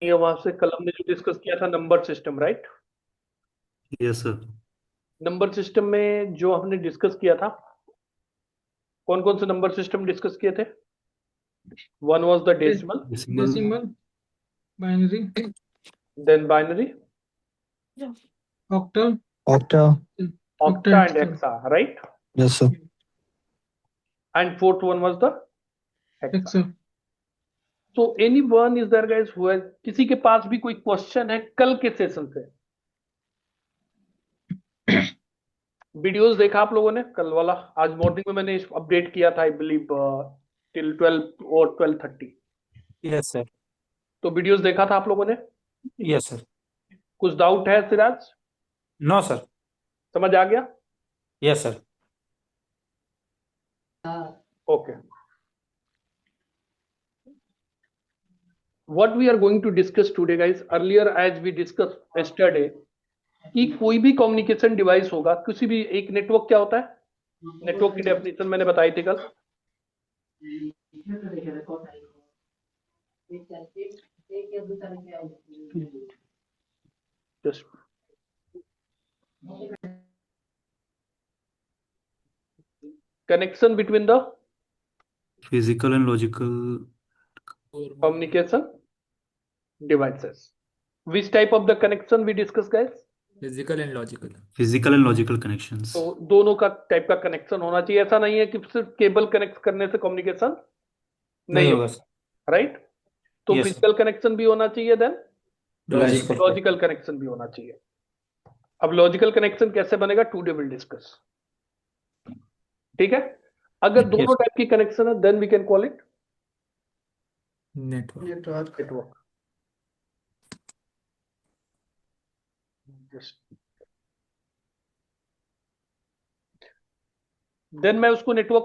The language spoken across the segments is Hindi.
ये वहां से कल हमने जो डिस्कस किया था number system, right? Yes sir. Number system में जो हमने डिस्कस किया था, कौन कौन से नंबर सिस्टम डिस्कस किए थे? One was the decimal, decimal. Decimal, binary, then binary, octal, Octa. Octa and octet, hexa, right? Yes, sir. And fourth one was the hexa. Hexa. तो anyone is there guys who has, किसी के पास भी कोई क्वेश्चन है कल के सेशन से? वीडियोस देखा आप लोगों ने कल वाला? आज मॉर्निंग में मैंने अपडेट किया था, आई बिलीव टिल 12 और 12:30। Yes sir. तो वीडियोस देखा था आप लोगों ने? Yes sir. कुछ डाउट है सिराज? No sir. समझ आ गया? Yes sir. Okay, what we are going to discuss today guys, earlier as we discussed yesterday कि कोई भी कम्युनिकेशन डिवाइस होगा, किसी भी एक नेटवर्क क्या होता है? नेटवर्क की डेफिनेशन मैंने बताई थी कल। Just connection between the physical and logical communication devices. Which type of the connection we discuss guys? Physical and logical. Physical and logical connections. तो दोनों का टाइप का कनेक्शन होना चाहिए। ऐसा नहीं है कि सिर्फ केबल कनेक्ट करने से कम्युनिकेशन नहीं होगा होगा, सर। राइट? तो यस फिजिकल कनेक्शन भी होना चाहिए, देन लॉजिकल। लॉजिकल कनेक्शन भी होना चाहिए। अब लॉजिकल कनेक्शन कैसे बनेगा, टुडे विल डिस्कस, ठीक है? अगर दोनों टाइप की कनेक्शन है then we can call it network. Network. Then मैं उसको नेटवर्क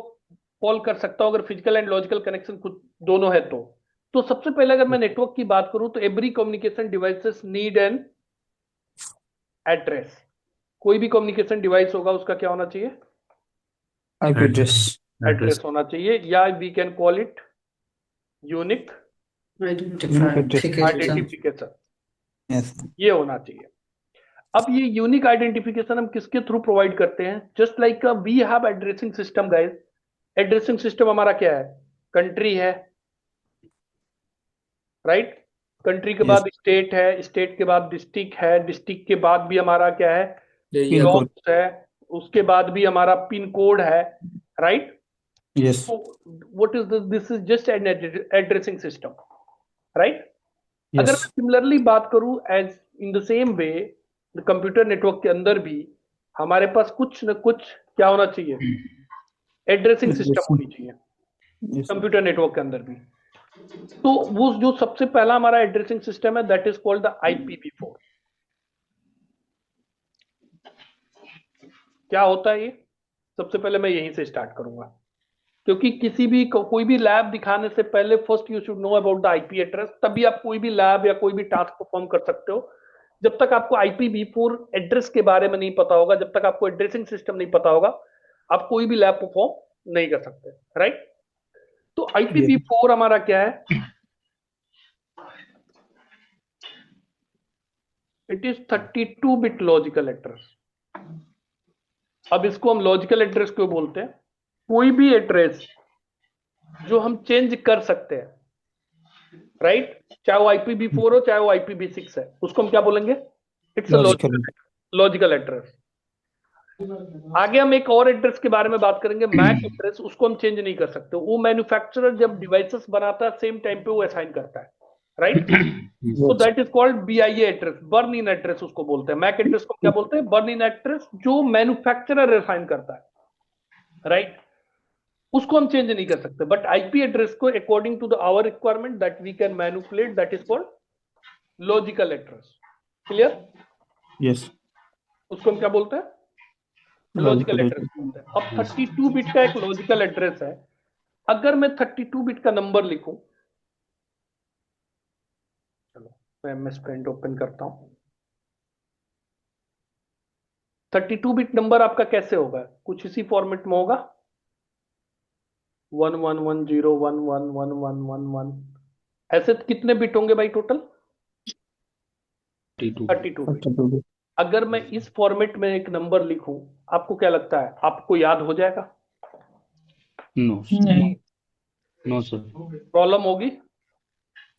कॉल कर सकता हूं अगर फिजिकल एंड लॉजिकल कनेक्शन कुछ दोनों है तो सबसे पहले अगर मैं नेटवर्क की बात करूं तो every communication devices need an address. कोई भी कम्युनिकेशन डिवाइस होगा उसका क्या होना चाहिए? IP address. एड्रेस होना चाहिए, या we can call it unique identification. Yes. ये होना चाहिए। अब ये यूनिक आइडेंटिफिकेशन हम किसके थ्रू प्रोवाइड करते हैं? Just like we have addressing system guys. Addressing system हमारा क्या है? कंट्री है, राइट? कंट्री के Yes. बाद स्टेट है, स्टेट के बाद डिस्ट्रिक्ट है, डिस्ट्रिक्ट के बाद भी हमारा क्या है? Pin code. ब्लॉक्स है, उसके बाद भी हमारा पिन कोड है, right? Yes. So what is this? This is just an addressing system, right? अगर Yes. मैं सिमिलरली बात करूं as in the same way, computer network के अंदर भी हमारे पास कुछ न कुछ क्या होना चाहिए? एड्रेसिंग सिस्टम होनी चाहिए Yes. कंप्यूटर नेटवर्क के अंदर भी। तो वो जो सबसे पहला हमारा एड्रेसिंग सिस्टम है that is called the IPv4। क्या होता है ये? सबसे पहले मैं यहीं से स्टार्ट करूंगा, क्योंकि किसी भी कोई भी लैब दिखाने से पहले first you should know about the IP address, तभी आप कोई भी लैब या कोई भी टास्क परफॉर्म कर सकते हो। जब तक आपको IPv4 एड्रेस के बारे में नहीं पता होगा, जब तक आपको एड्रेसिंग सिस्टम नहीं पता होगा, आप कोई भी लैब परफॉर्म नहीं कर सकते, राइट? तो IPv4 हमारा क्या है? It is 32 bit logical address. अब इसको हम लॉजिकल एड्रेस क्यों बोलते हैं? कोई भी एड्रेस जो हम चेंज कर सकते हैं, राइट? चाहे वो IPv4 हो चाहे वो IPv6 है, उसको हम क्या बोलेंगे? It's a Logical. Logical address. आगे हम एक और एड्रेस के बारे में बात करेंगे, मैक एड्रेस। उसको हम चेंज नहीं कर सकते, वो मैन्युफैक्चरर जब डिवाइसेस बनाता है सेम टाइम पे वो असाइन करता है, राइट? तो that is called BIA address, burn in address उसको बोलते हैं। मैक एड्रेस को क्या बोलते हैं? बर्न इन एड्रेस, जो मैन्युफैक्चरर असाइन करता है, राइट? उसको हम चेंज नहीं कर सकते। बट IP एड्रेस को according to the our requirement that we can manipulate, that is called logical address. Clear? Yes. उसको हम क्या बोलते हैं? लॉजिकल एड्रेस बोलते हैं। अब 32 बिट का एक लॉजिकल एड्रेस है। अगर मैं 32 बिट का नंबर लिखूं, चलो मैं MS पेंट ओपन करता हूं। 32 बिट नंबर आपका कैसे होगा? कुछ इसी फॉर्मेट में होगा, 1110 111111। ऐसे कितने बिट होंगे भाई टोटल? 32 32 बिट। 32 bit. अगर मैं इस फॉर्मेट में एक नंबर लिखूं, आपको क्या लगता है, आपको याद हो जाएगा? नो नहीं नो सर प्रॉब्लम होगी?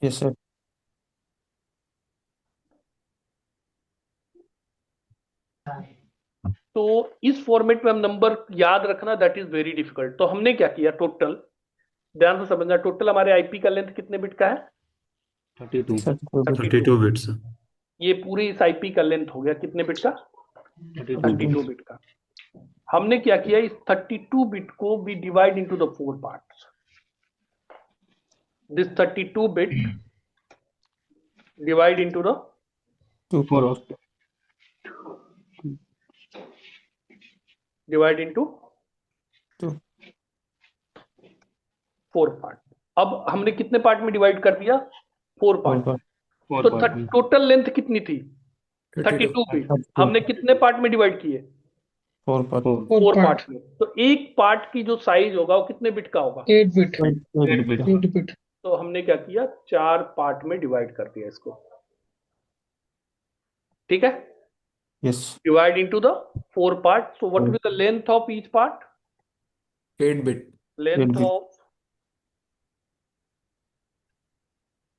Yes, sir. तो इस फॉर्मेट में हम नंबर याद रखना दैट इज वेरी डिफिकल्ट। तो हमने क्या किया, टोटल, ध्यान से समझना, टोटल हमारे आईपी का लेंथ कितने बिट का है? 32 32 bit. 32 बिट्स ये पूरी इस आईपी का लेंथ हो गया कितने बिट का? 32 32 बिट का। हमने क्या किया, इस 32 बिट को we divide into the 4 parts. This 32 bit divide into the 2 4 parts. Divide into 2. 4 part. अब हमने कितने पार्ट में डिवाइड कर दिया? 4 4 पार्ट। parts. फोर तो पार्ट में टोटल लेंथ कितनी थी? 32 बिट। हमने कितने पार्ट में डिवाइड किए? 4 parts. 4 4 4 पार्ट part में। तो एक पार्ट की जो साइज होगा वो कितने बिट का होगा? 8 bit 8 बिट 8 bit तो हमने क्या किया, 4 पार्ट में डिवाइड कर दिया इसको। ठीक है, Yes. Divide into the 4 part. So what will the length of each part? 8 bit. Length 8 bit. Of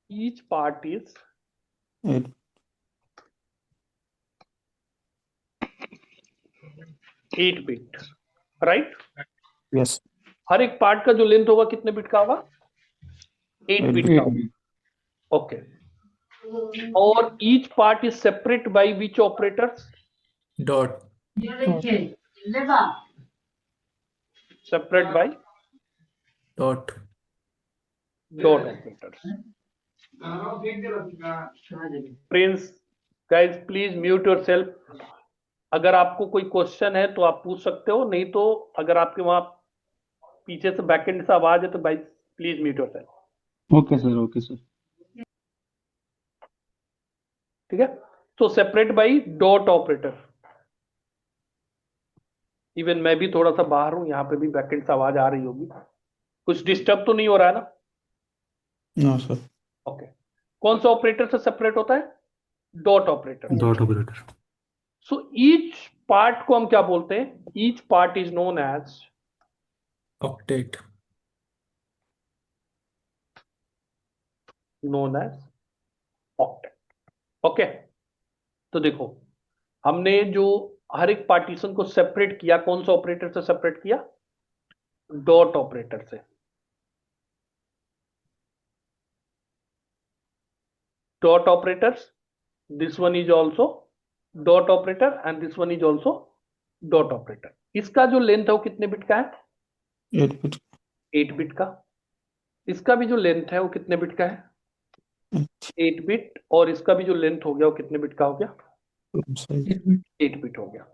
each part is 8. 8 bit, right? Yes. हर एक पार्ट का जो लेंथ होगा कितने बिट का होगा? 8 बिट का होगा। ओके। और each part is separate by which operators? Dot. Separate by Dot. Dot operators. Prince, guys please mute yourself. अगर आपको कोई क्वेश्चन है तो आप पूछ सकते हो, नहीं तो अगर आपके वहां पीछे से बैकएंड से आवाज है तो भाई please mute yourself. Okay sir ठीक है, तो separate by dot operator. Even मैं भी थोड़ा सा बाहर हूं, यहाँ पे भी बैकएंड से आवाज आ रही होगी। कुछ डिस्टर्ब तो नहीं हो रहा है ना? No, sir. ओके। कौन सा ऑपरेटर से सेपरेट होता है? Dot operator. Dot operator so each part को हम क्या बोलते हैं? Each part is known as Octet. Octet. Okay, तो देखो, हमने जो हर एक पार्टीशन को सेपरेट किया, कौन सा ऑपरेटर से सेपरेट किया? डॉट ऑपरेटर से। Dot operators, this one is also dot operator and this one is also dot operator. इसका जो लेंथ है वो कितने बिट का है? 8 bit. 8 बिट का। इसका भी जो लेंथ है वो कितने बिट का है? 8 बिट। और इसका भी जो लेंथ हो गया वो कितने बिट का हो गया? Side. 8 bit 8 बिट हो गया।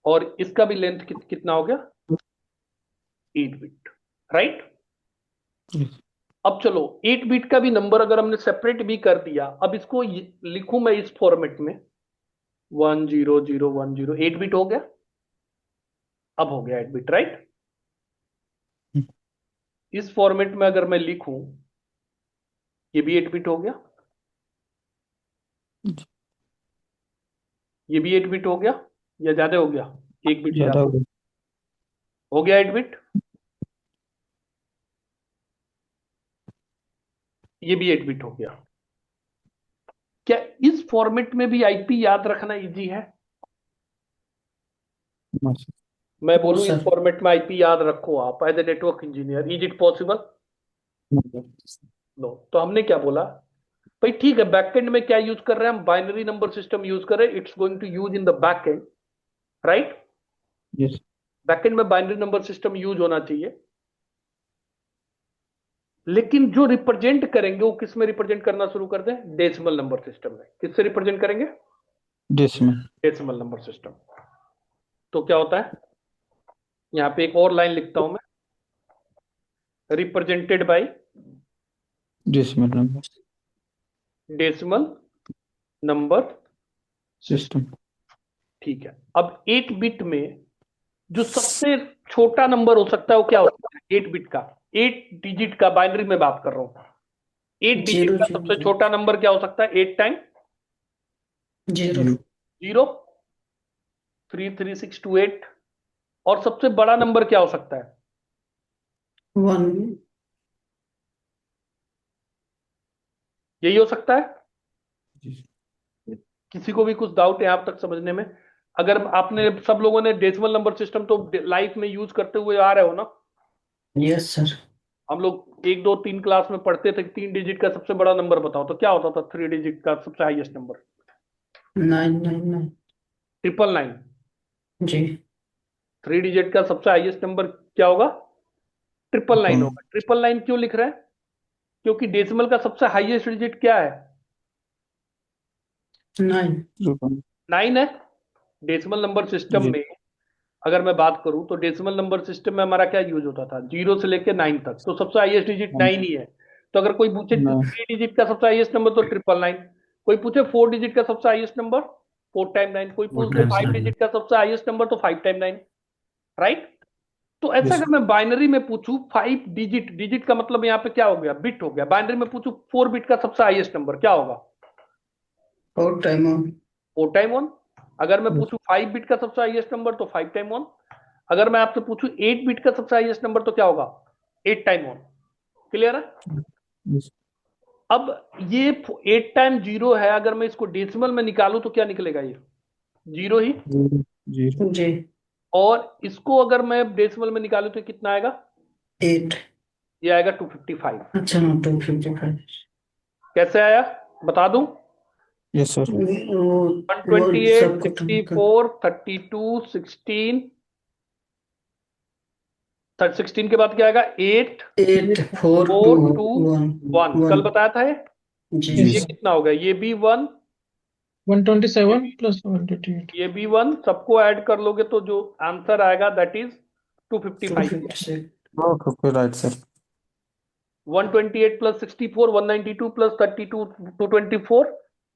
और इसका भी लेंथ कितना हो गया? 8 बिट, राइट? Yes. अब चलो, 8 बिट का भी नंबर अगर हमने सेपरेट भी कर दिया, अब इसको लिखूं मैं इस फॉर्मेट में 10010, 8 बिट हो गया। अब हो गया 8 बिट, राइट? इस फॉर्मेट में अगर मैं लिखूं, ये भी 8 बिट हो गया, ये भी 8 बिट हो गया, या ज्यादा हो गया? 1 बिट ज्यादा ज्यादा हो गया 8 बिट। ये भी 8 बिट हो गया। क्या इस फॉर्मेट में भी आईपी याद रखना इजी है? No, sir. मैं बोलूं sir. इस फॉर्मेट में आईपी याद रखो आप as a network engineer, is it possible? No, sir. No. तो हमने क्या बोला भाई, ठीक है, बैकएंड में क्या यूज कर रहे हैं हम? बाइनरी नंबर सिस्टम यूज कर रहे हैं। It's going to use in the backend, right? Yes. Backend में बाइनरी नंबर सिस्टम यूज होना चाहिए, लेकिन जो रिप्रेजेंट करेंगे वो किस में रिप्रेजेंट करना शुरू कर दें? डेसिमल नंबर सिस्टम में। किससे रिप्रेजेंट करेंगे? Decimal. Decimal number system. तो क्या होता है, यहां पे एक और लाइन लिखता हूं मैं, represented by Decimal number decimal number. system. ठीक है, अब 8 बिट में जो सबसे छोटा नंबर हो सकता है वो क्या होता है? 8 बिट का, 8 डिजिट का, बाइनरी में बात कर रहा हूं। 8 डिजिट जीरो का सबसे जीरो छोटा नंबर क्या हो सकता है? 8 टाइम जीरो 0, 33628। और सबसे बड़ा नंबर क्या हो सकता है? 1 यही हो सकता है। जी किसी को भी कुछ डाउट है आप तक समझने में? अगर आपने सब लोगों ने डेसिमल नंबर सिस्टम तो लाइफ में यूज करते हुए आ रहे हो ना? यस सर हम लोग 1 2 3 क्लास में पढ़ते थे, 3 डिजिट का सबसे बड़ा नंबर बताओ, तो क्या होता था 3 डिजिट का सबसे हाईएस्ट नंबर? 999 999। जी 3 डिजिट का सबसे हाईएस्ट नंबर क्या होगा? 999 होगा। 999 क्यों लिख रहे हैं? क्योंकि डेसिमल का सबसे हाईएस्ट डिजिट क्या है? 9 9 है। डेसिमल नंबर सिस्टम जी में अगर मैं बात करूं तो डेसिमल नंबर सिस्टम में हमारा क्या यूज होता था? 0 से लेकर 9 तक, तो सबसे हाईएस्ट डिजिट 9 ही है। तो अगर कोई पूछे 3 डिजिट का सबसे हाईएस्ट नंबर तो 999। कोई पूछे 4 डिजिट का सबसे हाईएस्ट नंबर 4 टाइम 9। कोई 4 पूछे times 5 9 डिजिट का सबसे हाईएस्ट नंबर तो 5 टाइम 9। राइट। तो ऐसा यस अगर मैं बाइनरी में पूछूं 5 डिजिट, डिजिट का मतलब यहाँ पे क्या हो गया? बिट हो गया। बाइनरी में पूछूं 4 बिट का सबसे हाईएस्ट नंबर क्या होगा? 4 टाइम 1 4 टाइम 1। अगर मैं पूछूं 5 बिट का सबसे हाईएस्ट नंबर तो 5 टाइम 1। अगर मैं आपसे पूछूं 8 बिट का सबसे हाईएस्ट नंबर तो क्या होगा? 8 टाइम 1। क्लियर है? यस अब ये 8 टाइम 0 है, अगर मैं इसको डेसिमल में निकालूं तो क्या निकलेगा? ये 0 ही। जीरो जी और इसको अगर मैं डेसिमल में निकालूं तो कितना आएगा? 8 ये आएगा 255। अच्छा 255 कैसे आया बता दूं? यस सर वो 128, सबको तो निकल 64, 32, 16। 16 के बाद क्या आएगा? 8 8 4 2 4 2 1 1। कल 1 बताया था ये। जी तो जी ये सर कितना हो गया? ये भी 1, 127 plus 128. ये भी 1, सबको ऐड कर लोगे तो जो आंसर आएगा that is 255। 256 okay right sir 128 plus 64 192 plus 32 224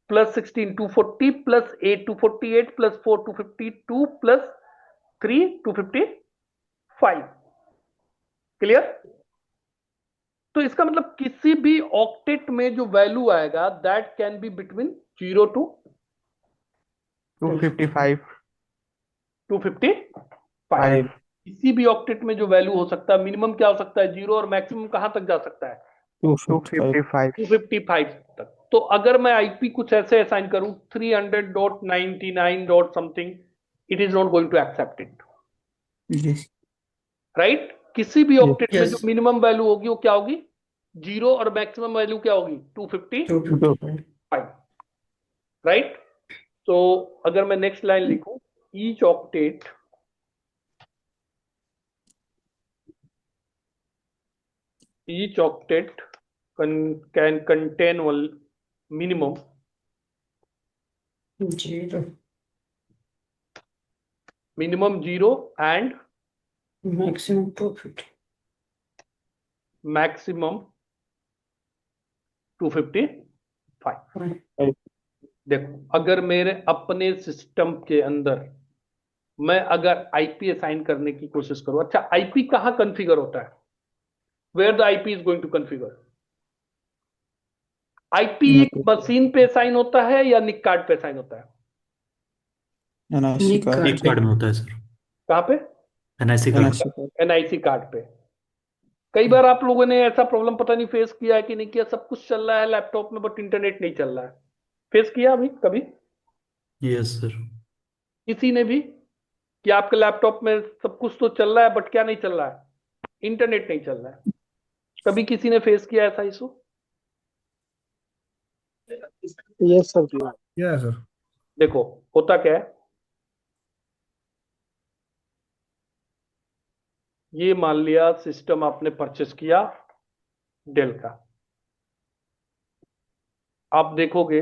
plus 16 240 plus 8 248 plus 4 252 plus 3 255। Clear? तो इसका मतलब किसी भी ऑक्टेट में जो वैल्यू आएगा that can be between 0 to 255 255। किसी भी ऑक्टेट में जो वैल्यू हो सकता है, मिनिमम क्या हो सकता है? 0, और मैक्सिमम कहां तक जा सकता है? 255 255 तक। तो अगर मैं आईपी कुछ ऐसे असाइन करूं 300.99 dot something, it is not going to accept it. जी राइट। किसी भी ऑक्टेट में जो यस मिनिमम वैल्यू होगी वो क्या होगी? 0, और मैक्सिमम वैल्यू क्या होगी? 255। 255 राइट। तो अगर मैं नेक्स्ट लाइन लिखूं, each octet can contain one minimum 0 0 and maximum 250 maximum 255। देखो अगर मेरे अपने सिस्टम के अंदर मैं अगर आईपी असाइन करने की कोशिश करूं, अच्छा आईपी कहां कॉन्फ़िगर होता है? Where the IP is going to configure? IP एक मशीन पे असाइन होता है या निक कार्ड पे असाइन होता है? एनआईसी निक कार्ड एक कार्ड में होता है सर कहां पे? NIC card NIC card NIC card पे। कई बार आप लोगों ने ऐसा प्रॉब्लम पता नहीं फेस किया है कि नहीं किया, सब कुछ चल रहा है लैपटॉप में बट इंटरनेट नहीं चल रहा है। फेस किया अभी कभी यस सर किसी ने भी कि आपके लैपटॉप में सब कुछ तो चल रहा है बट क्या नहीं चल रहा है? इंटरनेट नहीं चल रहा है। कभी किसी ने फेस किया ऐसा इशू? यस सर देखो होता क्या है, ये मान लिया सिस्टम आपने परचेस किया डेल का। आप देखोगे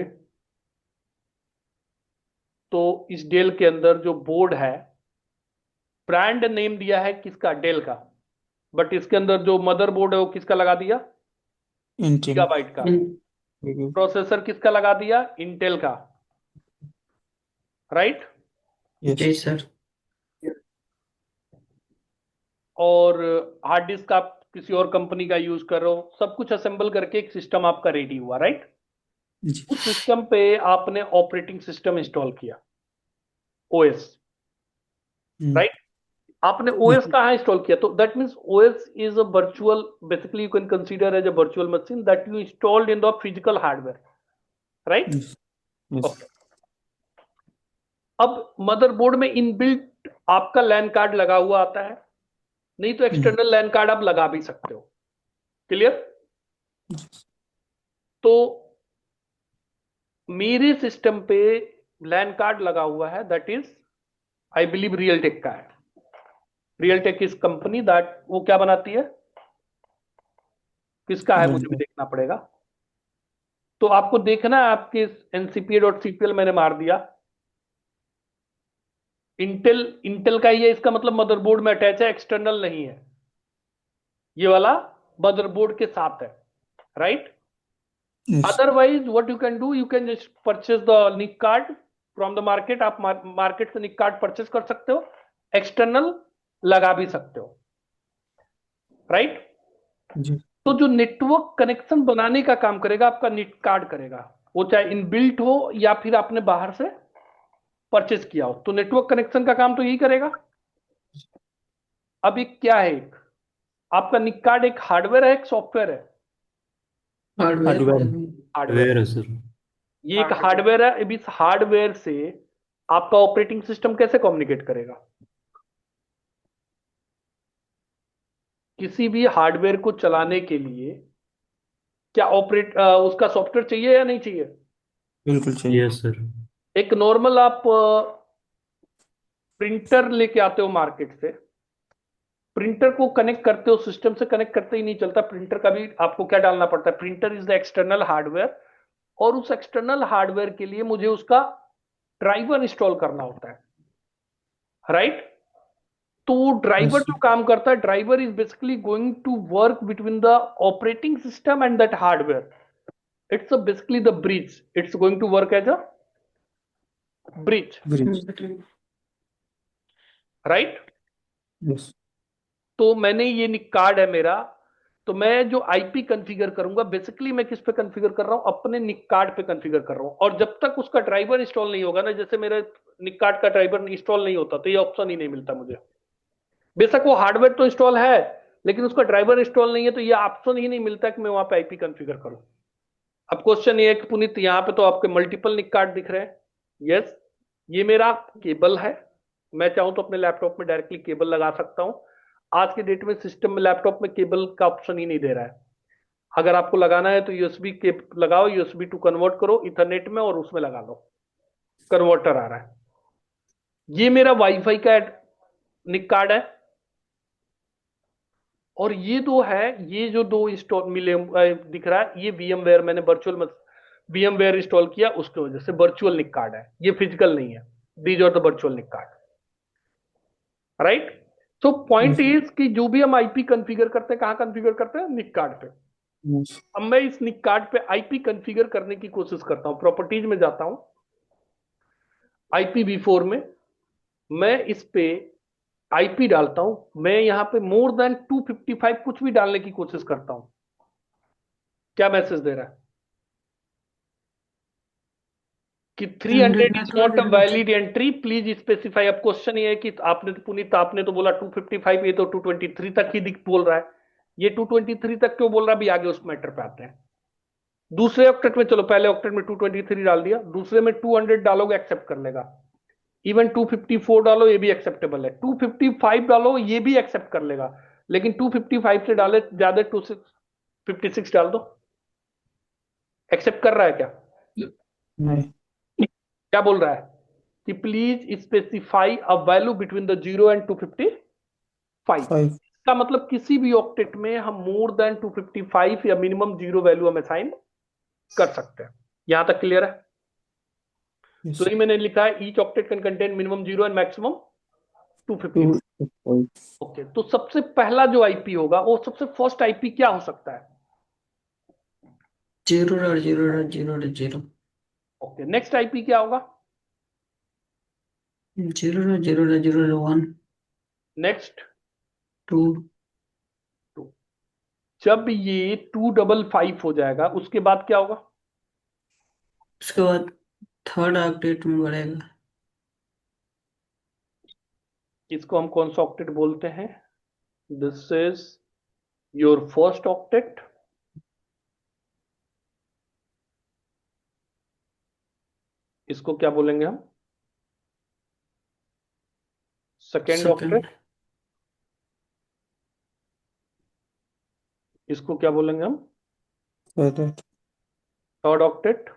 तो इस डेल के अंदर जो बोर्ड है, ब्रांड नेम दिया है किसका? डेल का। बट इसके अंदर जो मदरबोर्ड है वो किसका लगा दिया? इंटेल गीगाबाइट का। प्रोसेसर किसका लगा दिया? इंटेल का। राइट। जी यस सर और हार्ड डिस्क आप किसी और कंपनी का यूज कर रहे हो, सब कुछ असेंबल करके एक सिस्टम आपका रेडी हुआ, राइट? जी उस सिस्टम पे आपने ऑपरेटिंग सिस्टम इंस्टॉल किया, ओएस, राइट? आपने ओएस कहाँ इंस्टॉल किया? तो that means OS is a virtual, basically you can consider as a virtual machine that you installed in the physical hardware, right? yes yes okay. अब मदरबोर्ड में इनबिल्ट आपका लैन कार्ड लगा हुआ आता है, नहीं तो एक्सटर्नल लैन कार्ड आप लगा भी सकते हो। क्लियर? तो मेरे सिस्टम पे लैन कार्ड लगा हुआ है, that is I believe Realtek का है। रियलटेक इज कंपनी दैट, वो क्या बनाती है, किसका है मुझे भी देखना पड़ेगा। तो आपको देखना है, आपके ncpa.cpl मैंने मार दिया, इंटेल का ही है, इसका मतलब मदरबोर्ड में अटैच है, एक्सटर्नल नहीं है, ये वाला मदरबोर्ड के साथ है, right? yes otherwise what you can do, you can just purchase the NIC card from the market. आप मार्केट से निक कार्ड परचेज कर सकते हो, एक्सटर्नल लगा भी सकते हो, राइट? जी तो जो नेटवर्क कनेक्शन बनाने का काम करेगा आपका निक कार्ड करेगा, वो चाहे इनबिल्ट हो या फिर आपने बाहर से परचेज किया हो, तो नेटवर्क कनेक्शन का काम तो यही करेगा। अब एक क्या है, एक आपका निक कार्ड एक हार्डवेयर है, एक सॉफ्टवेयर है? Hardware hardware. Where है सर? ये एक हार्डवेयर है। अब इस हार्डवेयर से आपका ऑपरेटिंग सिस्टम कैसे कम्युनिकेट करेगा? किसी भी हार्डवेयर को चलाने के लिए क्या उसका सॉफ्टवेयर चाहिए या नहीं चाहिए? बिल्कुल चाहिए Yes सर। एक नॉर्मल आप प्रिंटर लेके आते हो मार्केट से, प्रिंटर को कनेक्ट करते हो, सिस्टम से कनेक्ट करते ही नहीं चलता, प्रिंटर का भी आपको क्या डालना पड़ता है? Printer is the external hardware, और उस एक्सटर्नल हार्डवेयर के लिए मुझे उसका ड्राइवर इंस्टॉल करना होता है, राइट? तो ड्राइवर जो काम करता है, driver is basically going to work between the operating system and that hardware. It's basically the bridge, it's going to work as a bridge, bridge right? yes तो मैंने ये निक कार्ड है मेरा, तो मैं जो आईपी कॉन्फ़िगर करूंगा, बेसिकली मैं किस पे कॉन्फ़िगर कर रहा हूं? अपने निक कार्ड पे कॉन्फ़िगर कर रहा हूं। और जब तक उसका ड्राइवर इंस्टॉल नहीं होगा ना, जैसे मेरे निक कार्ड का ड्राइवर इंस्टॉल नहीं होता तो ये ऑप्शन ही नहीं मिलता मुझे। बेशक वो हार्डवेयर तो इंस्टॉल है, लेकिन उसका ड्राइवर इंस्टॉल नहीं है, तो ये ऑप्शन ही नहीं मिलता कि मैं वहां पे आईपी कॉन्फ़िगर करूं। अब क्वेश्चन ये है कि पुनीत, यहाँ पे तो आपके मल्टीपल निक कार्ड दिख रहे हैं। यस, ये मेरा केबल है, मैं चाहूं तो अपने लैपटॉप में डायरेक्टली केबल लगा सकता हूं। आज के डेट में सिस्टम में लैपटॉप में केबल का ऑप्शन ही नहीं दे रहा है। अगर आपको लगाना है तो यूएसबी के लगाओ, यूएसबी टू कन्वर्ट करो इथरनेट में और उसमें लगा लो, कन्वर्टर आ रहा है। ये मेरा वाईफाई का निक कार्ड है, और ये दो है, ये जो दो इंस्टॉल मिले दिख रहा है, ये VMware, मैंने वर्चुअल VMware इंस्टॉल किया, उसकी वजह से वर्चुअल निक कार्ड है, ये फिजिकल नहीं है। These are the virtual NIC card, right? तो पॉइंट इज कि जो भी हम आईपी कॉन्फ़िगर करते हैं, कहां कॉन्फ़िगर करते हैं? निक कार्ड पे। yes अब मैं इस निक कार्ड पे आईपी कॉन्फ़िगर करने की कोशिश करता हूं, प्रॉपर्टीज में जाता हूं, IPv4 में मैं इस पे आईपी डालता हूं, मैं यहां पे मोर देन 255 कुछ भी डालने की कोशिश करता हूं, क्या मैसेज दे रहा है? कि 300 is not a valid entry, please specify. अब क्वेश्चन ये है कि आपने तो पुनीत, आपने तो बोला 255, ये तो 223 तक ही बोल रहा है, ये 223 तक क्यों बोल रहा है? अभी आगे उस मैटर पे आते हैं। दूसरे ऑक्टेट में चलो, पहले ऑक्टेट में 223 डाल दिया, दूसरे में 200 डालोगे एक्सेप्ट कर लेगा। इवन 254 डालो, ये भी एक्सेप्टेबल है। 255 डालो, ये भी एक्सेप्ट कर लेगा, लेकिन 255 से डाले ज्यादा 256 डाल दो, एक्सेप्ट कर रहा है क्या? नहीं क्या बोल रहा है कि please specify a value between the 0 and 255। 5 का मतलब किसी भी ऑक्टेट में हम मोर देन 255 या मिनिमम 0 वैल्यू हम असाइन कर सकते हैं। यहां तक क्लियर है? yes तो ये मैंने लिखा है each octet can contain minimum 0 and maximum 255। 2 okay, तो सबसे पहला जो आईपी होगा, वो सबसे फर्स्ट आईपी क्या हो सकता है? 0.0.0.0 ओके, नेक्स्ट आईपी क्या होगा? 0.0.0.1 नेक्स्ट 2 2। जब ये 255 हो जाएगा उसके बाद क्या होगा? उसके बाद थर्ड ऑक्टेट में बढ़ेगा। इसको हम कौन सा ऑक्टेट बोलते हैं? This is your first octet. इसको क्या बोलेंगे हम? Second octet. सेकंड इसको क्या बोलेंगे हम? third, third octet.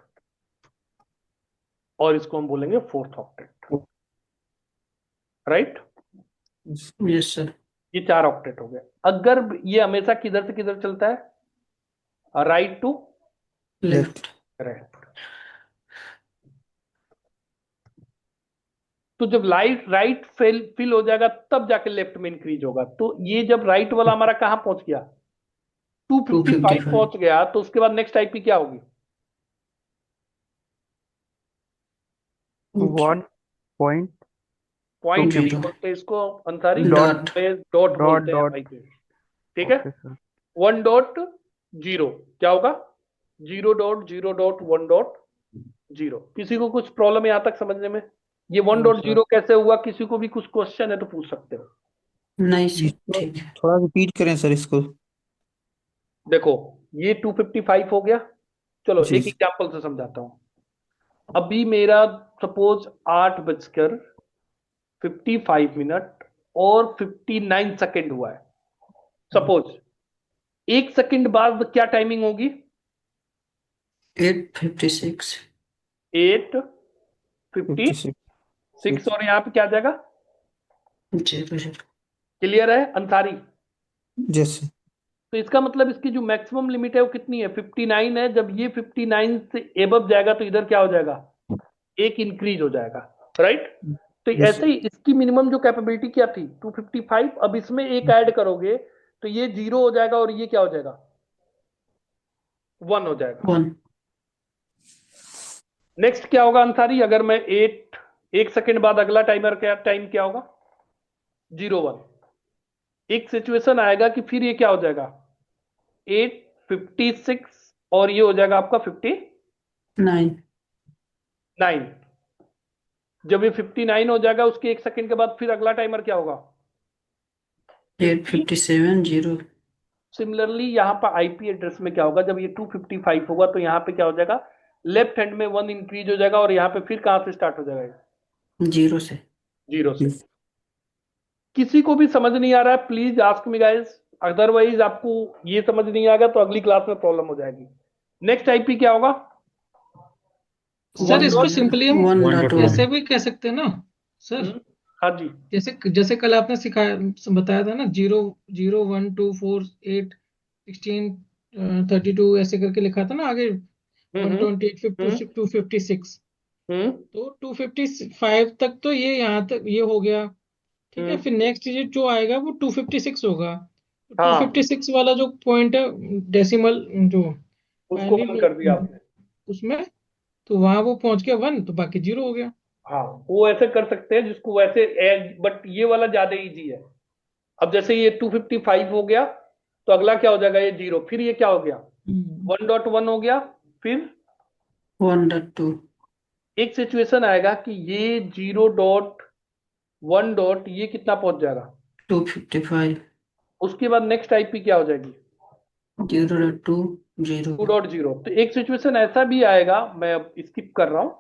और इसको हम बोलेंगे fourth octet. Right? yes, yes sir. ये 4 ऑक्टेट हो गए। अगर ये हमेशा किधर से किधर चलता है? Right to left. राइट। तो जब राइट फिल हो जाएगा तब जाके लेफ्ट में इंक्रीज होगा। तो ये जब राइट वाला हमारा कहां पहुंच गया? 255 255 पहुंच गया, तो उसके बाद नेक्स्ट आईपी क्या होगी? 1.2 पॉइंट Zero. बोलते हैं इसको अंसारी। Dot. डॉट बोलते हैं dot. भाई पे। ठीक है? Okay, sir. 1.0 क्या होगा? 0.0.1.0। किसी को कुछ प्रॉब्लम है यहां तक समझने में? ये 1.0 कैसे हुआ? किसी को भी कुछ क्वेश्चन है तो पूछ सकते हो। नहीं सर, इसको ठीक है। थोड़ा रिपीट करें सर इसको। देखो, ये 255 हो गया। चलो जी एक एग्जांपल से समझाता हूं। अभी मेरा सपोज 8:55 और 59 सेकेंड हुआ है। सपोज 1 सेकेंड बाद क्या टाइमिंग होगी? 8:56 8:56 56 और यहाँ पे क्या आ जाएगा? 0 क्लियर है अंसारी? जैसे तो इसका मतलब इसकी जो मैक्सिमम लिमिट है वो कितनी है? 59 है। जब ये 59 से एबव जाएगा तो इधर क्या हो जाएगा? एक इंक्रीज हो जाएगा। राइट? तो yes, ऐसे ही इसकी मिनिमम जो कैपेबिलिटी क्या थी? 255। अब इसमें एक ऐड करोगे तो ये 0 हो जाएगा और ये क्या हो जाएगा? 1 हो जाएगा। 1 नेक्स्ट क्या होगा अंसारी? अगर मैं 1 सेकेंड बाद अगला टाइम क्या होगा? 01। एक सिचुएशन आएगा कि फिर ये क्या हो जाएगा? 8:56 और ये हो जाएगा आपका 59। 9 जब ये 59 हो जाएगा उसके 1 सेकेंड के बाद फिर अगला टाइमर क्या होगा? 8:57 0 सिमिलरली यहां पर आईपी एड्रेस में क्या होगा? जब ये 255 होगा तो यहां पे क्या हो जाएगा? लेफ्ट हैंड में 1 इंक्रीज हो जाएगा और यहां पे फिर कहां से स्टार्ट हो जाएगा? 0 से। 0 से। किसी को भी समझ नहीं आ रहा है please ask me guys. Otherwise आपको ये समझ नहीं आएगा तो अगली क्लास में प्रॉब्लम हो जाएगी। नेक्स्ट आईपी क्या होगा? सर इसको सिंपली हम 1.1 ऐसे भी कह सकते हैं ना सर। हाँ जी। जैसे जैसे कल आपने सिखाया बताया था ना, 0, 0, 1, 2, 4, 8, 16, 32 ऐसे करके लिखा था ना आगे। हम्म 128, हम्म 256। हम्म तो 255 तक तो ये यहाँ तक ये हो गया। ठीक है, हम्म। फिर नेक्स्ट ये जो आएगा वो 256 होगा। टू हाँ, फिफ्टी सिक्स वाला जो पॉइंट है, डेसिमल जो उसको बंद कर दिया फाइनली आपने। उसमें, तो वहां वो पहुंच गया 1, तो बाकी 0 हो गया। हाँ, वो ऐसे कर सकते हैं जिसको वैसे बट ये वाला ज्यादा इजी है। अब जैसे ये 255 हो गया तो अगला क्या हो जाएगा? ये 0। फिर ये क्या हो गया? हम्म, 1.1 हो गया। फिर 1.2 एक सिचुएशन आएगा कि ये 0.1 डॉट ये कितना पहुंच जाएगा? 255 उसके बाद नेक्स्ट आईपी क्या हो जाएगी? 0.2 0 2.0। तो एक सिचुएशन ऐसा भी आएगा, मैं अब स्किप कर रहा हूं।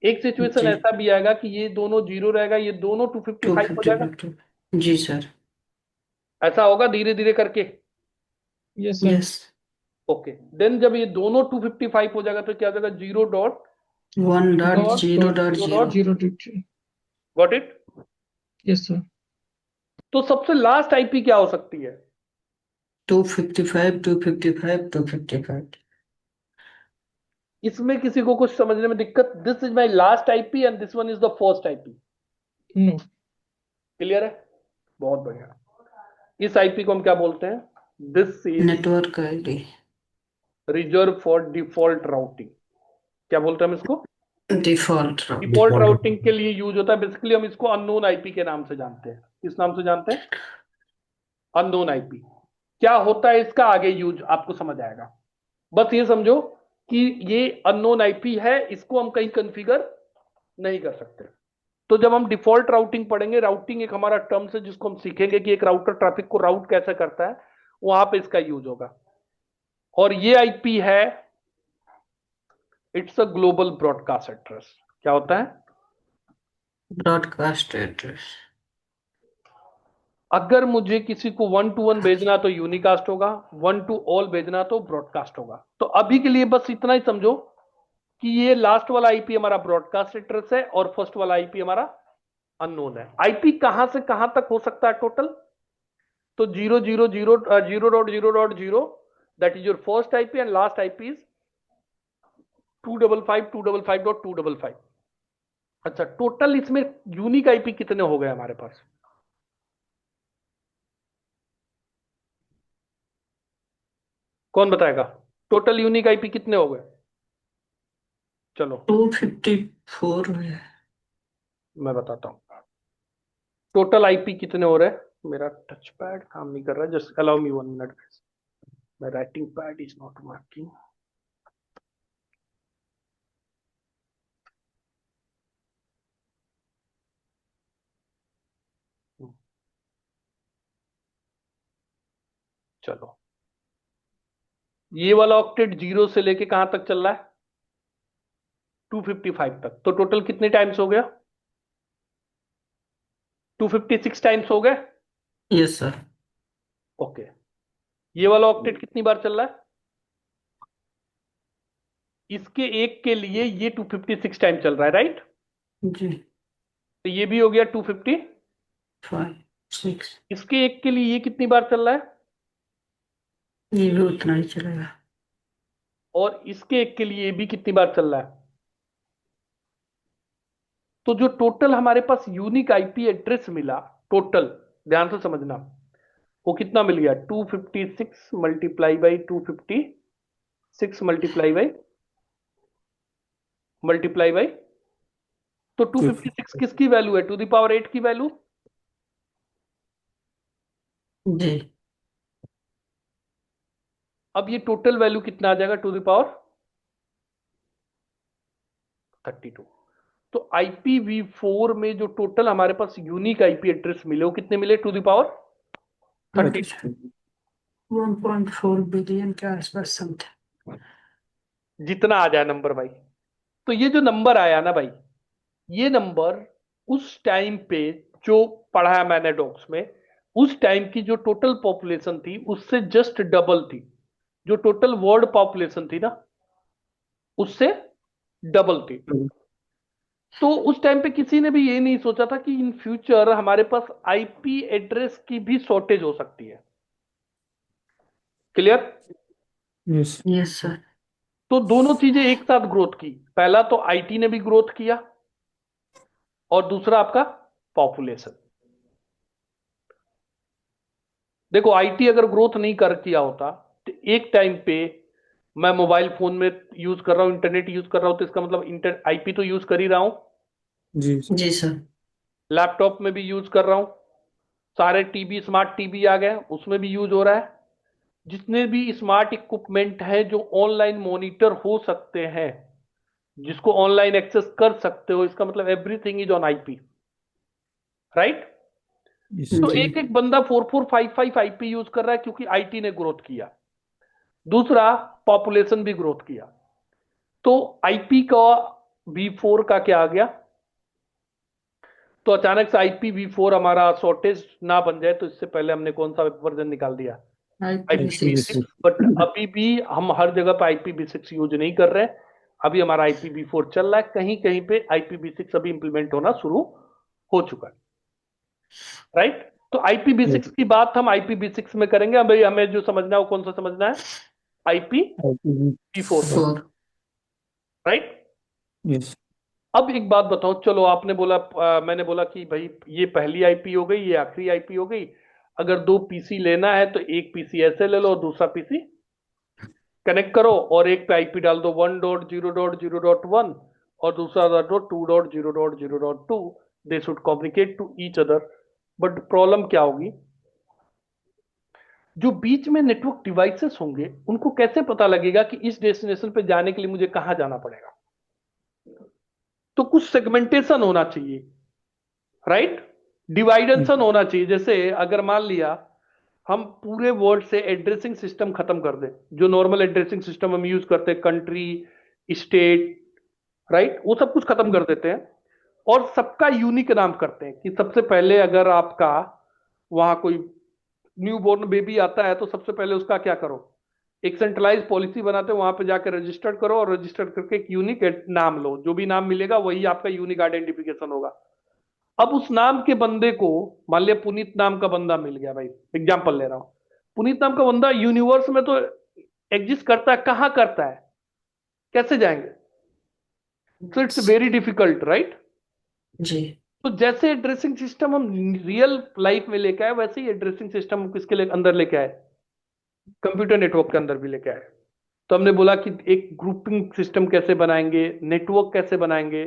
एक सिचुएशन जी ऐसा भी आएगा कि ये दोनों 0 रहेगा, ये दोनों 255 हो जाएगा। 255 जी सर। ऐसा होगा धीरे धीरे करके। Yes sir. Yes okay, then जब ये दोनों 255 हो जाएगा तो क्या हो जाएगा? 0.0 1.0.0 0. Got it? Yes sir. तो सबसे लास्ट आईपी क्या हो सकती है? 255 255 255 इसमें किसी को कुछ समझने में दिक्कत? This is my last IP and this one is the first IP. No. Clear है? बहुत बढ़िया। इस आईपी को हम क्या बोलते हैं? This is network ID reserve for default routing. क्या बोलते हैं हम इसको? डिफॉल्ट डिफॉल्ट राउटिंग के लिए यूज होता है। बेसिकली हम इसको अननोन आईपी के नाम से जानते हैं। किस नाम से जानते हैं? Unknown IP. क्या होता है इसका आगे यूज आपको समझ आएगा। बस ये समझो कि ये अननोन आईपी है, इसको हम कहीं कॉन्फ़िगर नहीं कर सकते। तो जब हम डिफॉल्ट राउटिंग पढ़ेंगे, राउटिंग एक हमारा टर्म है जिसको हम सीखेंगे कि एक राउटर ट्रैफिक को राउट कैसे करता है, वहां पे इसका यूज होगा। और ये आईपी है, it's a global broadcast address. क्या होता है? Broadcast address. अगर मुझे किसी को 1 to 1 भेजना तो यूनिकास्ट होगा, 1 to all भेजना तो ब्रॉडकास्ट होगा। तो अभी के लिए बस इतना ही समझो कि ये लास्ट वाला आईपी हमारा ब्रॉडकास्ट एड्रेस है और फर्स्ट वाला आईपी हमारा अननोन है। आईपी कहां से कहां तक हो सकता है टोटल? तो 0.0.0 that is your first IP and last IP is 255.255.255। अच्छा, टोटल इसमें यूनिक आईपी कितने हो गए हमारे पास? कौन बताएगा? टोटल यूनिक आईपी कितने हो गए? चलो 254 है। मैं बताता हूं टोटल आईपी कितने हो रहे हैं। मेरा टच पैड काम नहीं कर रहा, just allow me 1 minute. My writing pad is not working. चलो, ये वाला ऑक्टेट 0 से लेके कहां तक चल रहा है? 255 तक। तो टोटल कितने टाइम्स हो गया? 256 टाइम्स हो गए। Yes sir. ओके, ये वाला ऑक्टेट कितनी बार चल रहा है? इसके एक के लिए ये 256 टाइम चल रहा है, राइट? जी। तो ये भी हो गया 250। 5 6। इसके एक के लिए ये कितनी बार चल रहा है? ये भी उतना ही चलेगा। और इसके एक के लिए ये भी कितनी बार चल रहा है? तो जो टोटल हमारे पास यूनिक आईपी एड्रेस मिला, टोटल ध्यान से समझना, वो कितना मिल गया? 256 मल्टीप्लाई बाई 256 मल्टीप्लाई बाई। तो 256 किसकी वैल्यू है? टू द पावर 8 की वैल्यू। जी। अब ये टोटल वैल्यू कितना आ जाएगा? To the power 32। तो IPv4 में जो टोटल हमारे पास यूनिक आईपी एड्रेस मिले, वो कितने मिले? To the power 32। 1.4 बिलियन के आसपास समथिंग। जितना आ जाए नंबर भाई। तो ये जो नंबर आया ना भाई, ये नंबर उस टाइम पे जो पढ़ा है मैंने डॉक्स में, उस टाइम की जो टोटल पॉपुलेशन थी उससे जस्ट डबल थी। जो टोटल वर्ल्ड पॉपुलेशन थी ना, उससे डबल थी। तो उस टाइम पे किसी ने भी ये नहीं सोचा था कि इन फ्यूचर हमारे पास आईपी एड्रेस की भी शॉर्टेज हो सकती है। क्लियर? यस। Yes sir. तो दोनों चीजें एक साथ ग्रोथ की। पहला तो आईटी ने भी ग्रोथ किया और दूसरा आपका पॉपुलेशन। देखो, आईटी अगर ग्रोथ नहीं कर किया होता तो एक टाइम पे मैं मोबाइल फोन में यूज कर रहा हूं, इंटरनेट यूज कर रहा हूं, तो इसका मतलब इंटर आईपी तो यूज कर ही रहा हूं। जी जी सर। लैपटॉप में भी यूज कर रहा हूं, सारे टीवी स्मार्ट टीवी आ गए उसमें भी यूज हो रहा है। जितने भी स्मार्ट इक्विपमेंट है जो ऑनलाइन मॉनिटर हो सकते हैं, जिसको ऑनलाइन एक्सेस कर सकते हो, इसका मतलब everything is on IP, right? Yes. तो जी। एक एक बंदा 4455 आईपी यूज कर रहा है क्योंकि आईटी ने ग्रोथ किया, दूसरा पॉपुलेशन भी ग्रोथ किया। तो आईपी का V4 का क्या आ गया? तो अचानक से IPv4 हमारा शॉर्टेज ना बन जाए, तो इससे पहले हमने कौन सा वर्जन निकाल दिया? IPv6। बट अभी भी हम हर जगह पे IPv6 यूज नहीं कर रहे हैं। अभी हमारा IPv4 चल रहा है, कहीं कहीं पे IPv6 अभी इंप्लीमेंट होना शुरू हो चुका है, राइट? तो IPv6 की बात हम IPv6 में करेंगे। अभी हमें जो समझना है वो कौन सा समझना है? IPv4, 4। राइट? यस। अब एक बात बताओ, चलो आपने बोला, मैंने बोला कि भाई ये पहली आईपी हो गई, ये आखिरी आईपी हो गई। अगर दो पीसी लेना है तो एक पीसी ऐसे ले लो और दूसरा पीसी कनेक्ट करो और एक पे आईपी डाल दो 1.0.0.1 और दूसरा डाल दो 2.0.0.2। They should communicate to each other. But problem क्या होगी? जो बीच में नेटवर्क डिवाइसेस होंगे उनको कैसे पता लगेगा कि इस डेस्टिनेशन पे जाने के लिए मुझे कहां जाना पड़ेगा? तो कुछ सेगमेंटेशन होना चाहिए, राइट? डिवाइडेशन होना चाहिए। जैसे अगर मान लिया हम पूरे वर्ल्ड से एड्रेसिंग सिस्टम खत्म कर दें, जो नॉर्मल एड्रेसिंग सिस्टम हम यूज करते हैं, कंट्री, स्टेट, राइट, वो सब कुछ खत्म कर देते हैं और सबका यूनिक नाम करते हैं कि सबसे पहले अगर आपका वहां कोई न्यू बोर्न बेबी आता है तो सबसे पहले उसका क्या करो, एक सेंट्रलाइज पॉलिसी बनाते हो, वहां पे जाकर रजिस्टर्ड करो और रजिस्टर्ड करके एक यूनिक नाम लो, जो भी नाम मिलेगा वही आपका यूनिक आइडेंटिफिकेशन होगा। अब उस नाम के बंदे को, मान लिया पुनीत नाम का बंदा मिल गया, भाई एग्जांपल ले रहा हूं, पुनीत नाम का बंदा यूनिवर्स में तो एग्जिस्ट करता है, कहां करता है, कैसे जाएंगे? तो इट्स वेरी डिफिकल्ट, राइट? जी तो जैसे एड्रेसिंग सिस्टम हम रियल लाइफ में लेके आए, वैसे ही एड्रेसिंग सिस्टम हम किसके अंदर लेके आए, कंप्यूटर नेटवर्क के अंदर भी लेके आए। तो हमने बोला कि एक ग्रुपिंग सिस्टम कैसे बनाएंगे, नेटवर्क कैसे बनाएंगे,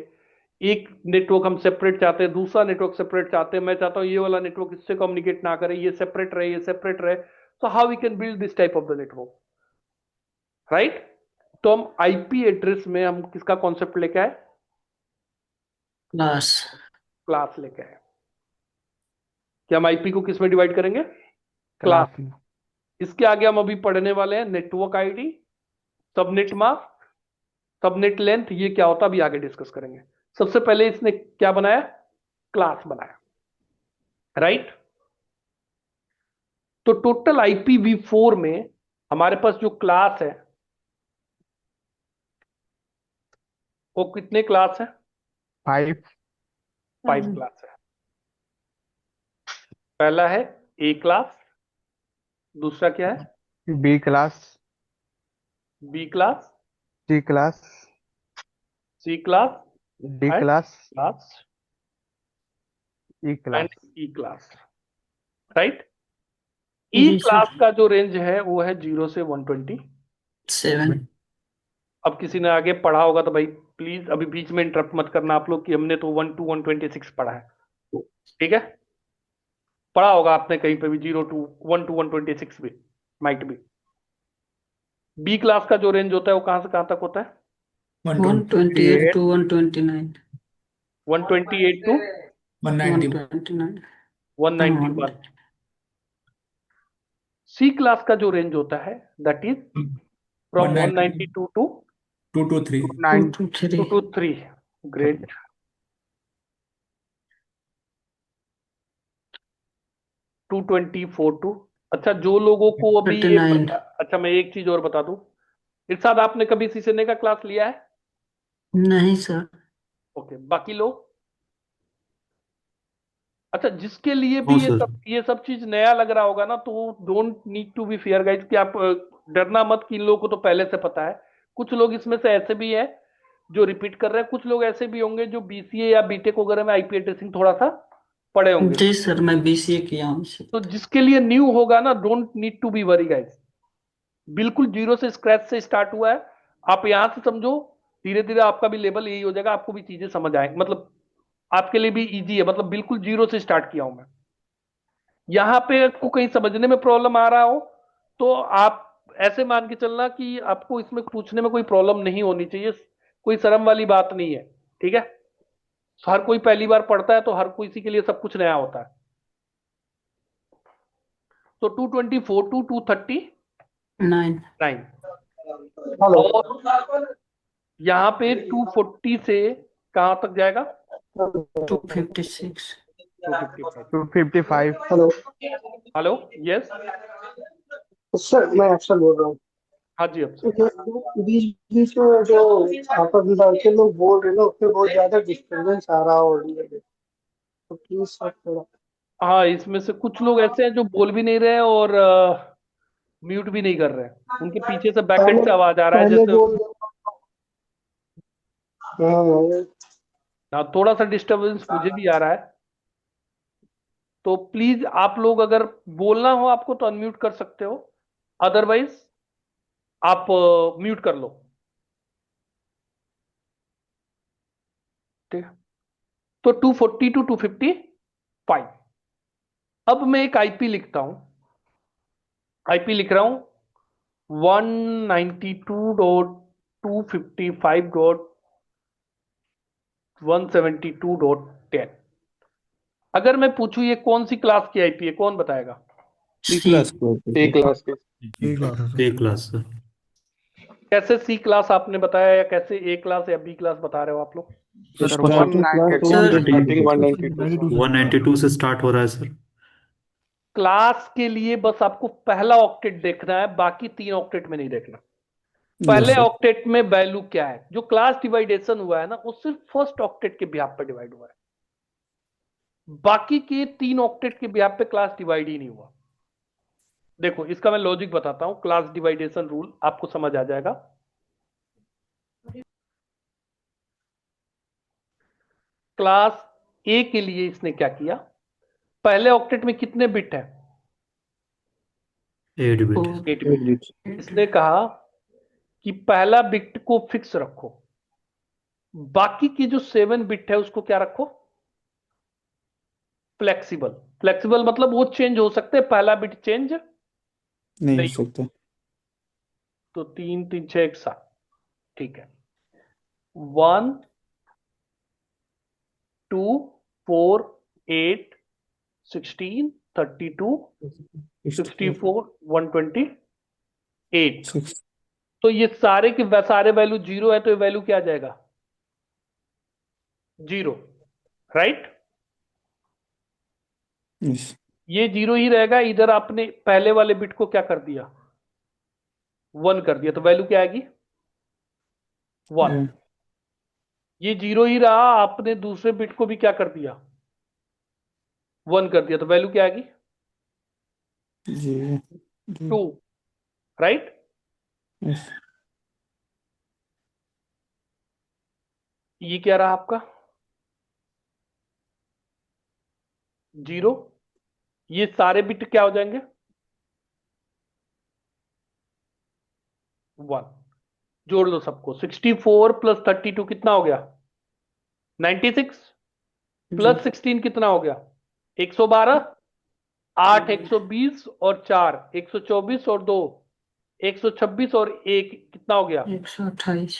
एक नेटवर्क हम सेपरेट चाहते हैं, दूसरा नेटवर्क सेपरेट चाहते हैं, मैं चाहता हूं ये वाला नेटवर्क इससे कम्युनिकेट ना करे, ये सेपरेट रहे, ये सेपरेट रहे। तो how we can build this type of the network, right? तो हम आईपी एड्रेस में हम किसका कॉन्सेप्ट लेके आए, क्लास क्लास लेके आए। कि हम आईपी को किस में डिवाइड करेंगे, क्लास। क्लास में। इसके आगे हम अभी पढ़ने वाले हैं network ID, subnet mask, subnet length, ये क्या होता है अभी आगे डिस्कस करेंगे। सबसे पहले इसने क्या बनाया, क्लास बनाया, राइट? तो टोटल IPv4 में हमारे पास जो क्लास है वो कितने क्लास है, 5 5 क्लास है। पहला है ए क्लास, दूसरा क्या है, B class, B class, C class, C class D and class, class E and class. E class, right? E जी क्लास सर का जो रेंज है वो है 0 से 120। 7 अब किसी ने आगे पढ़ा होगा तो भाई प्लीज अभी बीच में इंटरप्ट मत करना आप लोग, कि हमने तो 1 to 126 पढ़ा है, ठीक है? पढ़ा होगा आपने कहीं पे भी 1 to 126 भी, माइट भी। बी क्लास का जो रेंज होता है वो कहां से कहां तक होता है, 128 to 129 128 to 129 191। सी क्लास का जो रेंज होता है that is from 192 to 9 2 to 3 223। Great. 224 to, अच्छा जो लोगों को अभी ये 39 अच्छा मैं एक चीज और बता दूं, इरशाद आपने कभी सीसीएनए का क्लास लिया है? नहीं सर ओके, बाकी लोग? अच्छा, जिसके लिए नो भी ये सर। सब चीज नया लग रहा होगा ना, तो don't need to be fear guys, कि आप डरना मत कि इन लोगों को तो पहले से पता है। कुछ लोग इसमें से ऐसे भी हैं जो रिपीट कर रहे हैं, कुछ लोग ऐसे भी होंगे जो बीसीए या बीटेक वगैरह में आईपी एड्रेसिंग थोड़ा सा पढ़े होंगे। जी सर मैं बीसीए किया हूँ इससे। तो जिसके लिए न्यू होगा ना, don't need to be worry guys, बिल्कुल जीरो से स्क्रैच से स्टार्ट हुआ है। आप यहां से समझो, धीरे धीरे आपका भी लेवल यही हो जाएगा, आपको भी चीजें समझ आएंगी, मतलब आपके लिए भी इजी है, मतलब बिल्कुल जीरो से स्टार्ट किया हूं मैं। यहां पे आपको कहीं समझने में प्रॉब्लम आ रहा हो तो आप ऐसे मान के चलना कि आपको इसमें पूछने में कोई प्रॉब्लम नहीं होनी चाहिए, कोई शर्म वाली बात नहीं है, ठीक है? हर कोई पहली बार पढ़ता है तो हर किसी के लिए सब कुछ नया होता है। तो 224 टू 239, 9 और यहाँ पे 240 से कहां तक जाएगा, 256 255। 255। हेलो हेलो, यस, सर, मैं अफसर बोल रहा हूँ। हाँ जी अफसर। ये बीच बीच में जो आपस में लड़के लोग बोल रहे हैं ना, उसमें बहुत ज्यादा डिस्टर्बेंस आ रहा हो रही है, तो प्लीज सर थोड़ा। हाँ, इसमें से कुछ लोग ऐसे हैं जो बोल भी नहीं रहे और म्यूट भी नहीं कर रहे हैं, उनके पीछे से बैकएंड पहले से आवाज आ रहा है पहले जैसे। बोल हाँ, हाँ, थोड़ा सा डिस्टरबेंस मुझे भी आ रहा है, तो प्लीज आप लोग अगर बोलना हो आपको तो अनम्यूट कर सकते हो, अदरवाइज आप म्यूट कर लो, ठीक है? तो 240 टू 255। अब मैं एक आईपी लिखता हूं आईपी लिख रहा हूं 192.255.172.10। अगर मैं पूछूं ये कौन सी क्लास की आईपी है, कौन बताएगा? सी सी क्लास को ए क्लास के ए क्लास सर। कैसे सी क्लास आपने बताया, या कैसे ए क्लास या बी क्लास बता रहे हो आप लोग? Sir sir starting class 192 sir starting 192 192 से स्टार्ट हो रहा है सर। क्लास के लिए बस आपको पहला ऑक्टेट देखना है, बाकी 3 ऑक्टेट में नहीं देखना। यस पहले सर ऑक्टेट में वैल्यू क्या है? जो क्लास डिवाइडेशन हुआ है ना, वो सिर्फ फर्स्ट ऑक्टेट के बिहाफ पे डिवाइड हुआ है, बाकी के 3 ऑक्टेट के बिहाफ पे क्लास डिवाइड ही नहीं हुआ। देखो इसका मैं लॉजिक बताता हूं, क्लास डिवाइडेशन रूल आपको समझ आ जाएगा। क्लास ए के लिए इसने क्या किया, पहले ऑक्टेट में कितने बिट है? 8 बिट। 8 बिट। इसने कहा कि पहला बिट को फिक्स रखो, बाकी की जो 7 बिट है उसको क्या रखो? फ्लेक्सिबल। फ्लेक्सिबल मतलब वो चेंज हो सकते हैं, पहला बिट चेंज नहीं हो नहीं हो। सकता। तो 3 3 6 1 7, ठीक है। 1 2 4 8 16 32 64 128। 6 तो ये सारे के सारे वैल्यू जीरो है, तो ये वैल्यू क्या आ जाएगा? 0, राइट? यस ये 0 ही रहेगा। इधर आपने पहले वाले बिट को क्या कर दिया? 1 कर दिया, तो वैल्यू क्या आएगी? 1। ये 0 ही रहा, आपने दूसरे बिट को भी क्या कर दिया? 1 कर दिया, तो वैल्यू क्या आएगी? जी 2, राइट? यस ये क्या रहा आपका? 0। ये सारे बिट क्या हो जाएंगे? 1। जोड़ लो सबको। 64 प्लस 32 कितना हो गया? 96 प्लस 16 कितना हो गया? 112। 8 120 और 4 124 और 2 126 और 1 कितना हो गया? 128।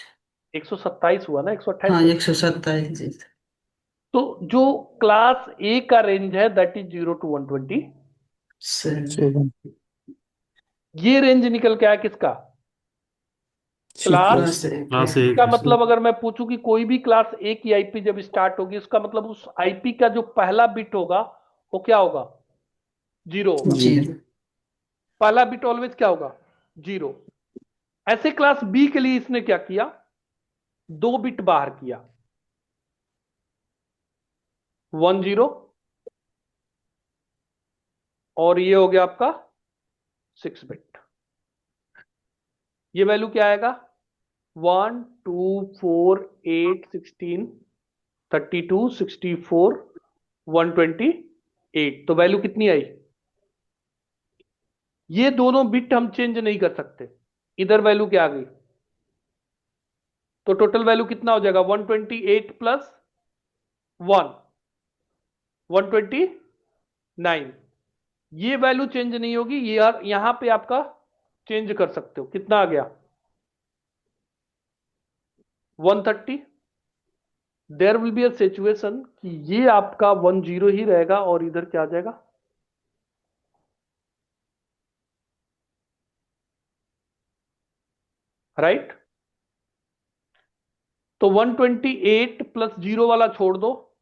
127 हुआ ना, 128 हाँ हुआ। 127 जी। तो जो क्लास ए का रेंज है दैट इज 0 to 120। सर 7 ये रेंज निकल के आया किसका? सी क्लास। क्लास क्लास ए इसका का सर। मतलब अगर मैं पूछूं कि कोई भी क्लास ए की आईपी जब स्टार्ट होगी, उसका मतलब उस आईपी का जो पहला बिट होगा वो क्या होगा? 0 होगा। जी जीरो। पहला बिट ऑलवेज क्या होगा? 0। ऐसे क्लास बी के लिए इसने क्या किया? 2 बिट बाहर किया, 1 0, और ये हो गया आपका 6 बिट। ये वैल्यू क्या आएगा? 1 2 4 8 16 32 64 128। तो वैल्यू कितनी आई? ये दोनों बिट हम चेंज नहीं कर सकते, इधर वैल्यू क्या आ गई? तो टोटल वैल्यू कितना हो जाएगा? 128 प्लस 1 129। ये वैल्यू चेंज नहीं होगी, ये यहां पे आपका चेंज कर सकते हो। कितना आ गया? 130। There will be a situation कि ये आपका 10 ही रहेगा और इधर क्या आ जाएगा? राइट? तो 128 प्लस 0 वाला छोड़ दो,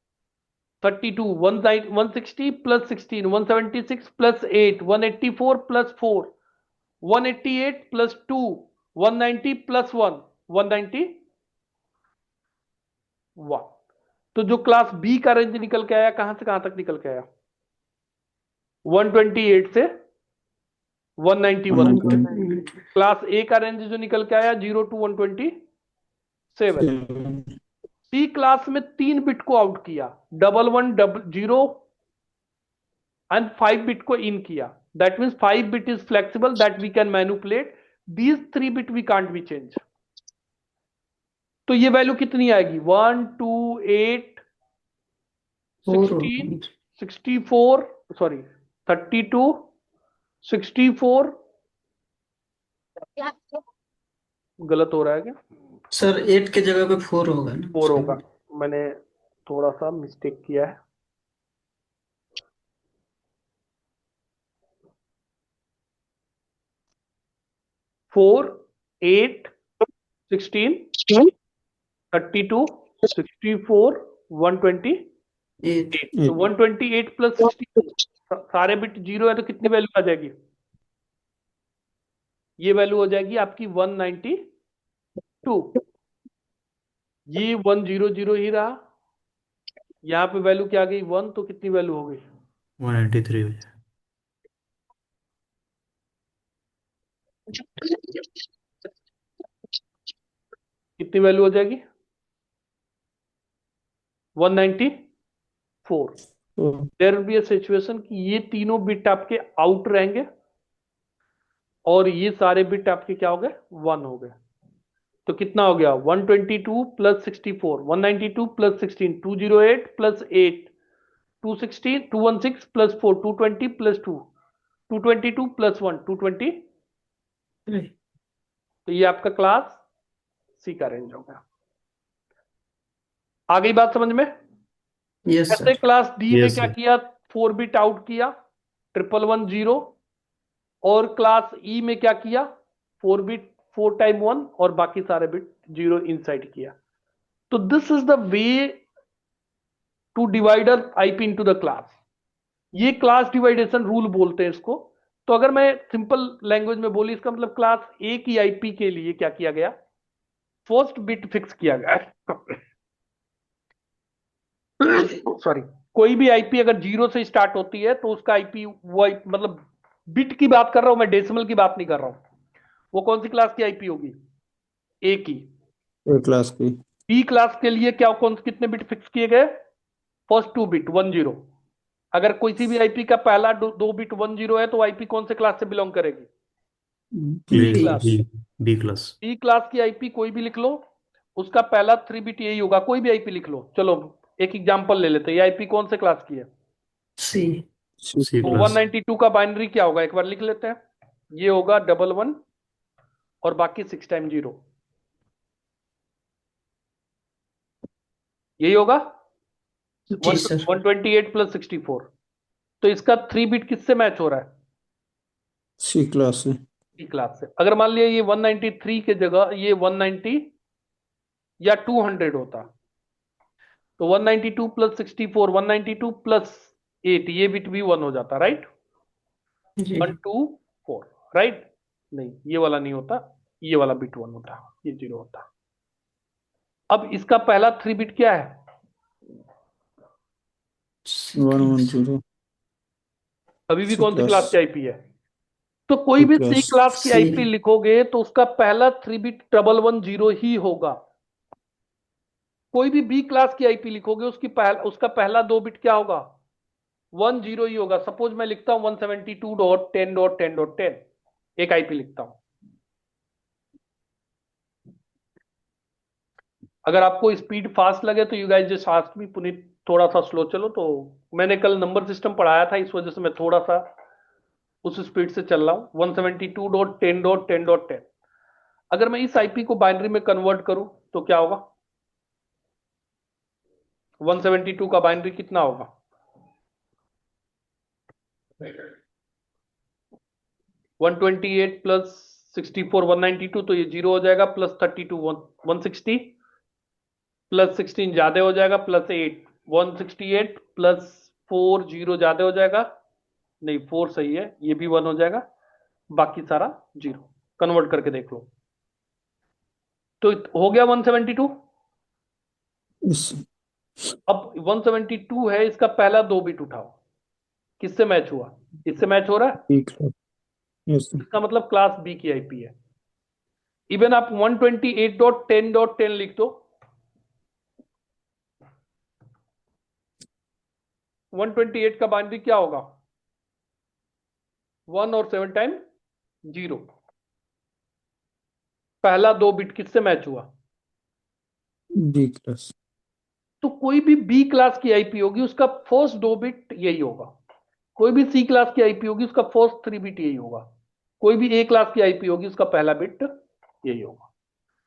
32 160 plus 16 176 plus 8 184 plus 4 188 plus 2 190 plus 1 191। तो जो क्लास बी का रेंज निकल के आया, कहां से कहां तक निकल के आया? 128 से 191। क्लास ए का रेंज जो निकल के आया 0 to 127। सी क्लास में 3 बिट को आउट किया, 1110 एंड 5 बिट को इन किया। That means 5 bit is flexible, that we can manipulate, these 3 bit we can't be change. तो ये वैल्यू कितनी आएगी? 1 2 8 16 64 सॉरी 32 64 गलत हो रहा है क्या? सर 8 के जगह पे 4 होगा ना 4 होगा, मैंने थोड़ा सा मिस्टेक किया है। फोर, 8, 16, 32, 64, 128। 8 तो 128 प्लस 62, सारे बिट जीरो है तो कितनी वैल्यू आ जाएगी? ये वैल्यू हो जाएगी आपकी 192। ये 100 ही रहा, यहाँ पे वैल्यू क्या आ गई 1, तो कितनी वैल्यू हो गई? 193 हो जाए। कितनी वैल्यू हो जाएगी? 194। There will be a situation कि ये तीनों बिट आपके आउट रहेंगे और ये सारे बिट आपके क्या हो गए? 1 हो गए। तो कितना हो गया? 122 plus 64, 192 plus 16, 208 plus 8, 216, 216 plus 4, 220 plus 2, 222 plus 1, 220। तो ये आपका क्लास सी का रेंज हो गया। आ गई बात समझ में? यस ऐसे सर क्लास डी में Yes, क्या sir. किया? 4 बिट आउट किया, 1110। और क्लास ई में क्या किया? 4 बिट 4 टाइम 1 और बाकी सारे बिट 0 इनसाइड किया। तो this is the way to divide IP into the class. ये क्लास डिवाइडेशन रूल बोलते हैं इसको। तो अगर मैं सिंपल लैंग्वेज में बोली, इसका मतलब क्लास ए की आईपी के लिए क्या किया गया? फर्स्ट बिट फिक्स किया गया। सॉरी, कोई भी आईपी अगर 0 से स्टार्ट होती है तो उसका आईपी वो मतलब बिट की बात कर रहा हूं मैं, डेसिमल की बात नहीं कर रहा हूं। वो कौन सी क्लास की आईपी होगी? ए की। ए क्लास की। बी क्लास के लिए क्या कितने बिट फिक्स किए गए? First 2 bit 10। अगर किसी भी आईपी का पहला 2 बिट 10 है तो आईपी कौन से क्लास से बिलोंग करेगी? B B, class. B, B class. B class की आईपी कोई भी लिख लो, उसका पहला 3 बिट यही होगा। कोई भी आईपी लिख लो। चलो एक एग्जांपल ले लेते हैं। ये आईपी कौन से क्लास की है? सी C तो class. 192 का बाइनरी क्या होगा? एक बार लिख लेते हैं। ये होगा 11 और बाकी 6 टाइम 0, यही होगा जी सर 128 प्लस 64। तो इसका 3 बिट किससे मैच हो रहा है? सी क्लास से। सी क्लास से। अगर मान लिया ये 193 के जगह ये 190 या 200 होता, तो 192 प्लस 64, 192 प्लस 8, ये बिट भी 1 हो जाता, राइट? जी 1 2 4, राइट? नहीं, ये वाला नहीं होता, ये वाला बिट 1 होता, ये 0 होता। अब इसका पहला 3 बिट क्या है? 110 अभी भी सी कौन सी क्लास। क्लास की आईपी है? तो कोई सी भी सी क्लास। क्लास की सी आईपी लिखोगे तो उसका पहला 3 बिट 110 ही होगा। कोई भी बी क्लास की आईपी लिखोगे उसका पहला 2 बिट क्या होगा? 10 ही होगा। सपोज मैं लिखता हूं 172.10.10.10, एक आईपी लिखता हूं। अगर आपको स्पीड फास्ट लगे तो you guys just ask me Puneet, थोड़ा सा स्लो चलो। तो मैंने कल नंबर सिस्टम पढ़ाया था, इस वजह से मैं थोड़ा सा उस स्पीड से चल रहा हूं। 172.10.10.10। अगर मैं इस आईपी को बाइनरी में कन्वर्ट करूं तो क्या होगा? 172 का बाइनरी कितना होगा? 128 प्लस 64 192, तो ये 0 हो जाएगा, प्लस 32 160, प्लस 16 ज्यादा हो जाएगा, प्लस 8 168, प्लस 4 0 ज्यादा हो जाएगा, नहीं 4 सही है, ये भी 1 हो जाएगा, बाकी सारा 0। कन्वर्ट करके देख लो। तो हो गया 172। इस अब 172 है, इसका पहला 2 बिट उठाओ, किससे मैच हुआ? इससे मैच हो रहा है, बी क्लास। Yes sir. इसका मतलब क्लास बी की आईपी है। इवन आप 128.10.10 लिख दो, 128 का बाइनरी क्या होगा? 1 और 7 टाइम 0। पहला 2 बिट किससे मैच हुआ? B class. तो कोई भी बी क्लास की आईपी होगी उसका फर्स्ट 2 बिट यही होगा। कोई भी सी क्लास की आईपी होगी उसका फर्स्ट 3 बिट यही होगा। कोई भी ए क्लास की आईपी होगी उसका पहला बिट यही होगा।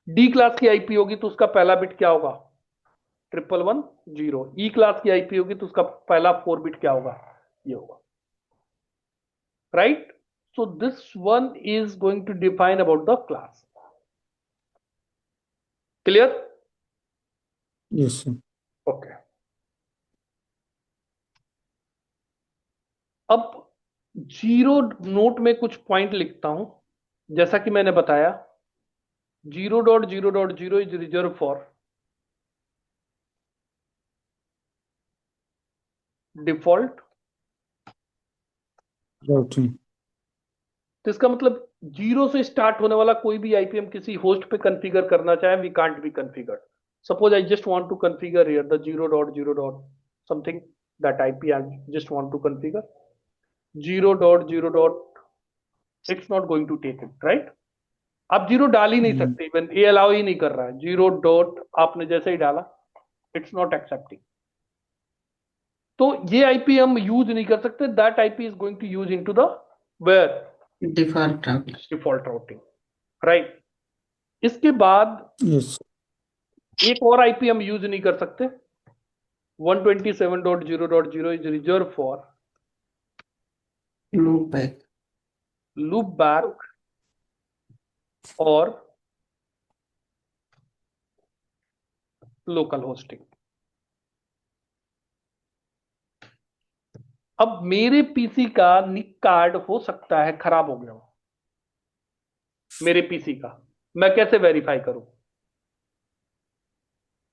डी क्लास की आईपी होगी तो उसका पहला बिट क्या होगा? 1110। ई क्लास की आईपी होगी तो उसका पहला 4 बिट क्या होगा? ये होगा, right? So this one is going to define about the class. Clear? Yes, sir. Okay. अब जीरो नोट में कुछ पॉइंट लिखता हूं। जैसा कि मैंने बताया 0.0.0 is reserve for default. Routing. तो इसका मतलब जीरो से स्टार्ट होने वाला कोई भी आईपी हम किसी होस्ट पे कॉन्फ़िगर करना चाहे, we can't be configured. Suppose I just want to configure here the 0.0. Something that IP I just want to configure 0.0. It's not going to take it, right? आप जीरो डाल ही नहीं सकते, इवन ये अलाउ ही नहीं कर रहा है। 0. आपने जैसे ही डाला इट्स नॉट एक्सेप्टिंग। तो ये आईपी हम यूज नहीं कर सकते। That IP is going to use into the where Default routing. Default routing, right? इसके बाद Yes. एक और आईपी हम यूज नहीं कर सकते। 127.0.0 is reserve for Loopback. Loop back और लोकल होस्टिंग। अब मेरे पीसी का निक कार्ड हो सकता है खराब हो गया हो, मेरे पीसी का, मैं कैसे वेरीफाई करूं?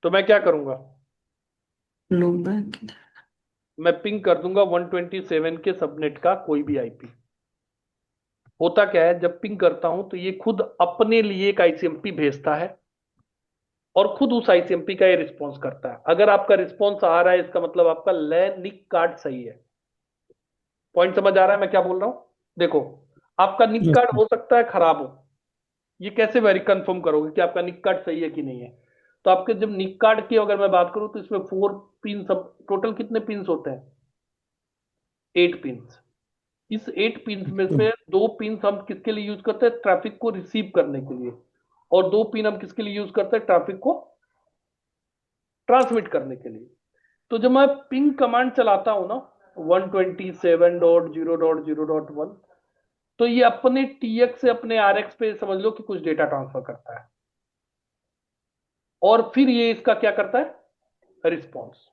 तो मैं क्या करूंगा? Loopback. मैं पिंग कर दूंगा 127 के सबनेट का कोई भी आईपी। होता क्या है, जब पिंग करता हूं तो ये खुद अपने लिए एक आईसीएमपी भेजता है और खुद उस आईसीएमपी का ये रिस्पॉन्स करता है। अगर आपका रिस्पॉन्स आ रहा है इसका मतलब आपका लैन निक कार्ड सही है। पॉइंट समझ आ रहा है मैं क्या बोल रहा हूं? देखो, आपका निक Yes, कार्ड sir. हो सकता है खराब हो, ये कैसे वेरी कंफर्म करोगे कि आपका निक कार्ड सही है कि नहीं है? तो आपके जब निक कार्ड की अगर मैं बात करूं तो इसमें 4 पिन, सब टोटल कितने पिन्स होते हैं? 8 पिन्स। इस 8 पिन्स में से 2 पिन्स हम किसके लिए यूज करते हैं? ट्रैफिक को रिसीव करने के लिए। और 2 पिन हम किसके लिए यूज करते हैं? ट्रैफिक को ट्रांसमिट करने के लिए। तो जब मैं पिंग कमांड चलाता हूं ना 127.0.0.1, तो ये अपने टीएक्स से अपने आरएक्स पे समझ लो कि कुछ डेटा ट्रांसफर करता है और फिर ये इसका क्या करता है? रिस्पॉन्स।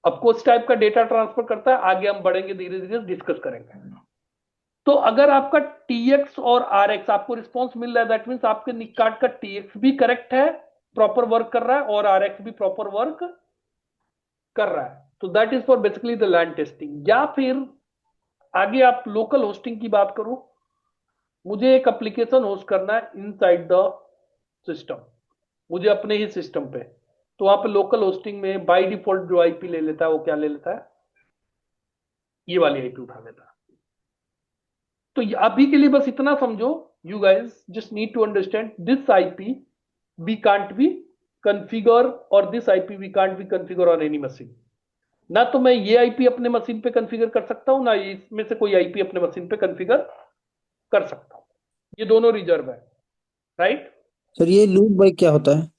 अब कुछ टाइप का डेटा ट्रांसफर करता है, आगे हम बढ़ेंगे, धीरे धीरे डिस्कस करेंगे। तो अगर आपका टीएक्स और आरएक्स आपको रिस्पॉन्स मिल रहा है, दैट मींस आपके निक कार्ड का टीएक्स भी करेक्ट है, प्रॉपर वर्क कर रहा है, और आरएक्स भी प्रॉपर वर्क कर रहा है। तो that is for basically the LAN testing. या फिर आगे आप लोकल होस्टिंग की बात करो, मुझे एक एप्लीकेशन होस्ट करना है इनसाइड द सिस्टम, मुझे अपने ही सिस्टम पे। तो वहां पे लोकल होस्टिंग में बाय डिफॉल्ट जो आईपी ले लेता है वो क्या ले लेता है? ये वाली आईपी उठा लेता है। तो अभी के लिए बस इतना समझो, you guys just need to understand this IP we can't be configure और this IP we can't be configure on any machine. ना तो मैं ये आईपी अपने मशीन पे कॉन्फ़िगर कर सकता हूं, ना इसमें से कोई आईपी अपने मशीन पे कॉन्फ़िगर कर सकता हूं। ये दोनों रिजर्व है, राइट? सर ये लूप बाई क्या होता है?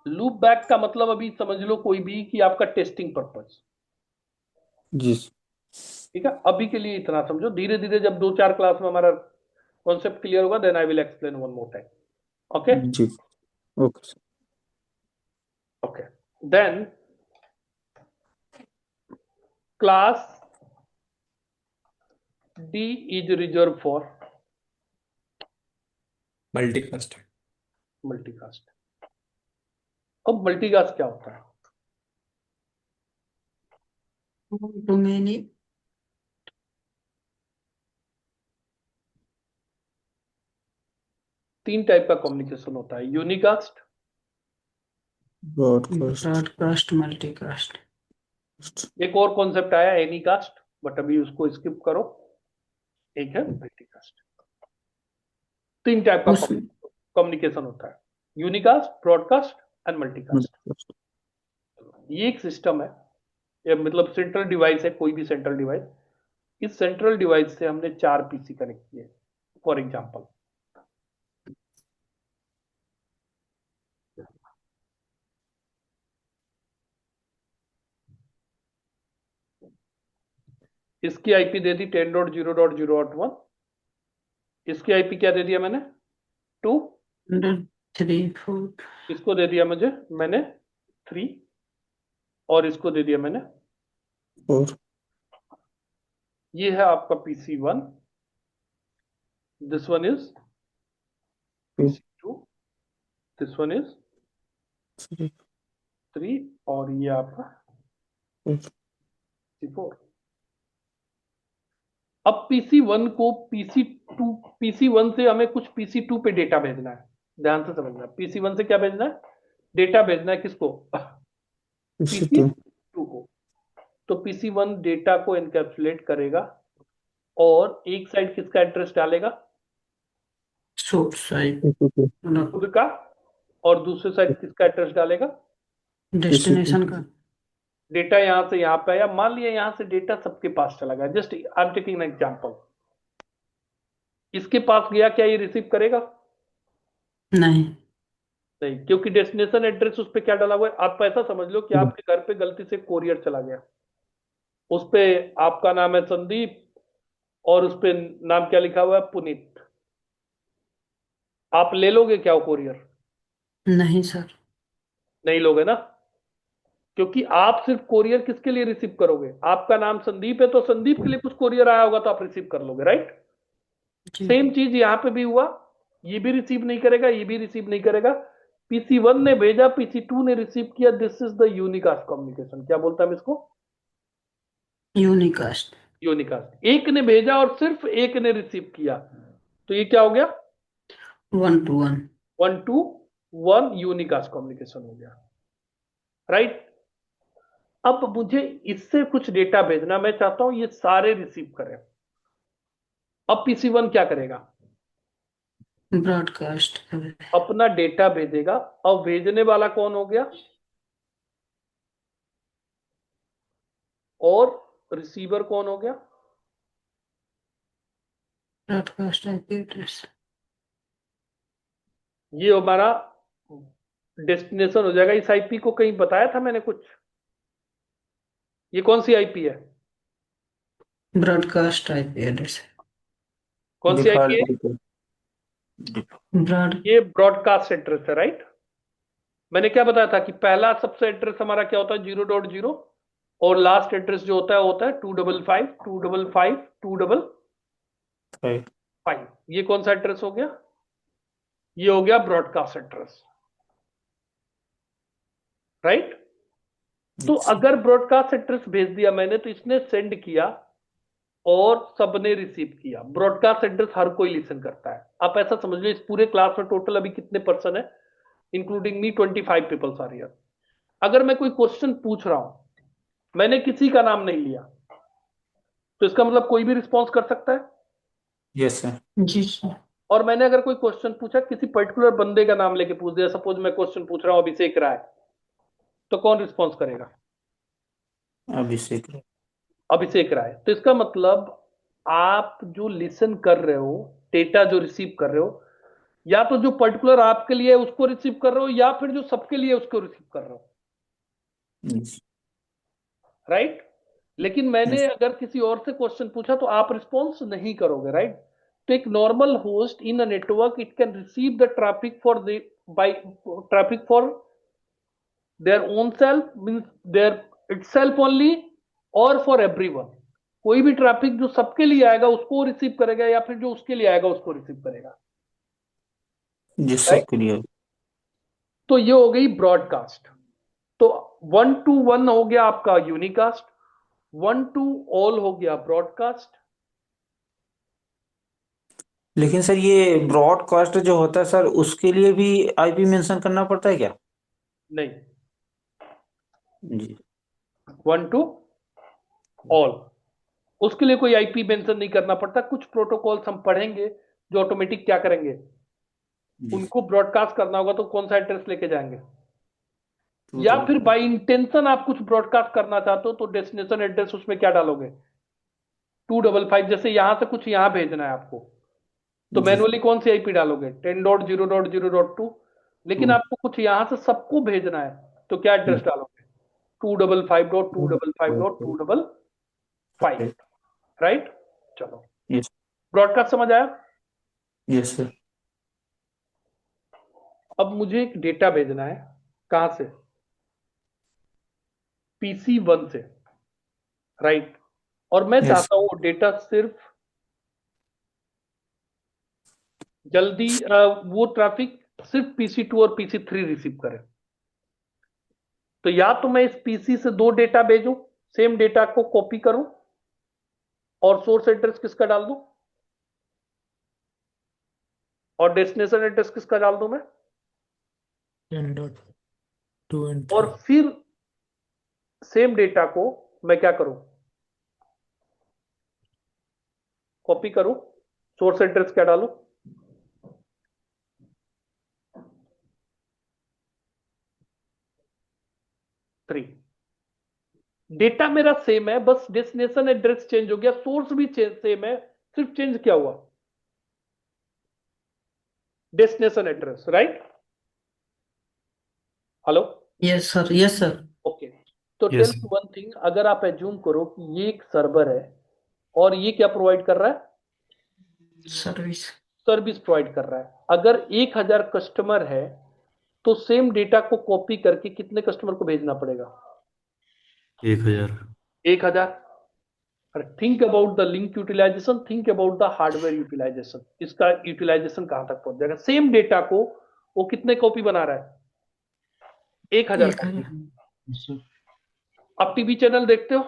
लूप बैक का मतलब अभी समझ लो कोई भी कि आपका टेस्टिंग पर्पस। जी ठीक है, अभी के लिए इतना समझो, धीरे धीरे जब 2-4 क्लास में हमारा कॉन्सेप्ट क्लियर होगा then I will explain one more time. Okay जी okay sir. Okay, then class D is reserve for multicast. Multicast. अब मल्टीकास्ट क्या होता है? Too many. 3 टाइप का कम्युनिकेशन होता है, यूनिकास्ट, ब्रॉडकास्ट। Broadcast, multicast. एक और कॉन्सेप्ट आया एनीकास्ट, बट अभी उसको स्किप करो। एक है मल्टीकास्ट। 3 टाइप का उसमें कम्युनिकेशन होता है, यूनिकास्ट, ब्रॉडकास्ट एंड मल्टीकास्ट। ये एक सिस्टम है, ये मतलब सेंट्रल डिवाइस है, कोई भी सेंट्रल डिवाइस इस सेंट्रल डिवाइस से हमने 4 पीसी कनेक्ट किए फॉर एग्जांपल। इसकी आईपी दे दी 10.0.0.1, इसकी आईपी क्या दे दिया मैंने 2, 3 4 इसको दे दिया मैंने 3, और इसको दे दिया मैंने। 4 ये है आपका PC1, this one is PC2, this one is 3, और ये आपका PC4। अब PC1 को PC1 से हमें कुछ PC2 पे डेटा भेजना है, ध्यान से समझना। PC1 से क्या भेजना है, डेटा भेजना है, किसको, PC2 को। तो PC1 डेटा को एनकैप्सुलेट करेगा और एक साइड किसका एड्रेस डालेगा, सोर्स साइड खुद का, और दूसरे साइड किसका एड्रेस डालेगा, डेस्टिनेशन का। डेटा यहां से यहां पे आया, मान लिया यहां से डेटा सबके पास चला गया, just I am taking an example. इसके पास गया, क्या ये रिसीव करेगा, नहीं। नहीं, क्योंकि डेस्टिनेशन एड्रेस उस पे क्या डाला हुआ है। आप ऐसा समझ लो कि आपके घर पे गलती से कोरियर चला गया, उस पे आपका नाम है संदीप और उस पे नाम क्या लिखा हुआ है, पुनीत। आप ले लोगे क्या वो कोरियर, नहीं सर। नहीं लोगे ना, क्योंकि आप सिर्फ कोरियर किसके लिए रिसीव करोगे, आपका नाम संदीप है तो संदीप के लिए कुछ कोरियर आया होगा तो आप रिसीव कर लोगे, राइट। जी। सेम चीज यहां पे भी हुआ, ये भी रिसीव नहीं करेगा, ये भी रिसीव नहीं करेगा। PC1 ने भेजा, PC2 ने रिसीव किया, this is the unicast communication. क्या बोलता है इसको, यूनिकास्ट। यूनिकास्ट। एक ने भेजा और सिर्फ एक ने रिसीव किया, तो ये क्या हो गया, 1 to 1। 1 to 1 यूनिकास्ट कम्युनिकेशन हो गया, राइट। अब मुझे इससे कुछ डेटा भेजना, मैं चाहता हूं ये सारे रिसीव करें। अब PC1 क्या करेगा, ब्रॉडकास्ट। अपना डेटा भेजेगा। अब भेजने वाला कौन हो गया, और रिसीवर कौन हो गया, ब्रॉडकास्ट आईपी एड्रेस। ये हमारा डेस्टिनेशन हो जाएगा। इस आईपी को कहीं बताया था मैंने कुछ, ये कौन सी आईपी है, ब्रॉडकास्ट आईपी एड्रेस। कौन सी आईपी है, ब्रॉड ये ब्रॉडकास्ट एड्रेस है, राइट। मैंने क्या बताया था कि पहला सबसे एड्रेस हमारा क्या होता है 0.0, और लास्ट एड्रेस जो होता है 255 255 255। ये कौन सा एड्रेस हो गया, ये हो गया ब्रॉडकास्ट एड्रेस, राइट। तो अगर ब्रॉडकास्ट एड्रेस भेज दिया मैंने तो इसने सेंड किया और सबने रिसीव किया। ब्रॉडकास्ट एड्रेस हर कोई लिसन करता है। आप ऐसा समझ लो इस पूरे क्लास में टोटल अभी कितने पर्सन है, including me 25 peoples are here. अगर मैं कोई क्वेश्चन पूछ रहा हूं, मैंने किसी का नाम नहीं लिया, तो इसका मतलब कोई भी रिस्पॉन्स कर सकता है। Yes sir. जी सर। और मैंने अगर कोई क्वेश्चन पूछा, किसी पर्टिकुलर बंदे का नाम लेके पूछ दिया, सपोज मैं क्वेश्चन पूछ रहा हूं अभिषेक राय, तो कौन रिस्पॉन्स करेगा, अभिषेक अभिषेक राय। तो इसका मतलब आप जो लिसन कर रहे हो, डेटा जो रिसीव कर रहे हो, या तो जो पर्टिकुलर आपके लिए है उसको रिसीव कर रहे हो, या फिर जो सबके लिए उसको रिसीव कर रहे हो, राइट। लेकिन मैंने अगर किसी और से क्वेश्चन पूछा तो आप रिस्पॉन्स नहीं करोगे, राइट। तो एक normal host in a network, it can receive the traffic for the by traffic for their own self, means their itself only, और फॉर एवरीवन। कोई भी ट्रैफिक जो सबके लिए आएगा उसको रिसीव करेगा, या फिर जो उसके लिए आएगा उसको रिसीव करेगा, जिस राइट। सबके लिए। तो ये हो गई ब्रॉडकास्ट। तो 1 to 1 हो गया आपका यूनिकास्ट, 1 to all हो गया ब्रॉडकास्ट। लेकिन सर ये ब्रॉडकास्ट जो होता है सर उसके लिए भी आईपी मेंशन करना पड़ता है क्या? नहीं, जी 1 to all, उसके लिए कोई आईपी मेंशन नहीं करना पड़ता। कुछ प्रोटोकॉल्स हम पढ़ेंगे जो ऑटोमेटिक क्या करेंगे, उनको ब्रॉडकास्ट करना होगा तो कौन सा एड्रेस लेके जाएंगे, या फिर बाय इंटेंशन आप कुछ ब्रॉडकास्ट करना चाहते हो तो डेस्टिनेशन एड्रेस उसमें क्या डालोगे, 255, जैसे यहां से कुछ यहां भेजना है आपको, तो जी मैनुअली कौन सी आईपी डालोगे? 10.0.0.2। लेकिन आपको कुछ यहां से सबको भेजना है, तो क्या एड्रेस डालोगे? 255.255.255, राइट? चलो, यस ब्रॉडकास्ट समझ आया? यस सर अब मुझे एक डेटा भेजना है, कहां से? PC1 से, राइट? और मैं यस चाहता हूं डेटा सिर्फ जल्दी वो ट्रैफिक सिर्फ PC2 और PC3 रिसीव करे। तो या तो मैं इस PC से 2 डेटा भेजूं, सेम डेटा को कॉपी करूं और सोर्स एड्रेस किसका डाल दूं, और डेस्टिनेशन एड्रेस किसका डाल दूं मैं, 10.2 and और 3. फिर सेम डेटा को मैं क्या करूं, कॉपी करूं, सोर्स एड्रेस क्या डालूं, थ्री। डेटा मेरा सेम है, बस डेस्टिनेशन एड्रेस चेंज हो गया, सोर्स भी सेम है, सिर्फ चेंज क्या हुआ? Destination address, right? Hello? Yes, sir. Yes, sir. Okay, तो टेल यस मी वन थिंग, अगर आप एज्यूम करो कि ये एक सर्वर है और ये क्या प्रोवाइड कर रहा है? Service. सर्विस प्रोवाइड कर रहा है। अगर 1000 कस्टमर है तो सेम डेटा को कॉपी करके कितने कस्टमर को भेजना पड़ेगा? 1000 1000। Think about the link utilization, think about the hardware utilization, इसका यूटिलाइजेशन कहां तक पहुंच जाएगा? सेम डेटा को वो कितने कॉपी बना रहा है? 1000 एक कॉपी। हजार. Yes, sir. आप टीवी चैनल देखते हो?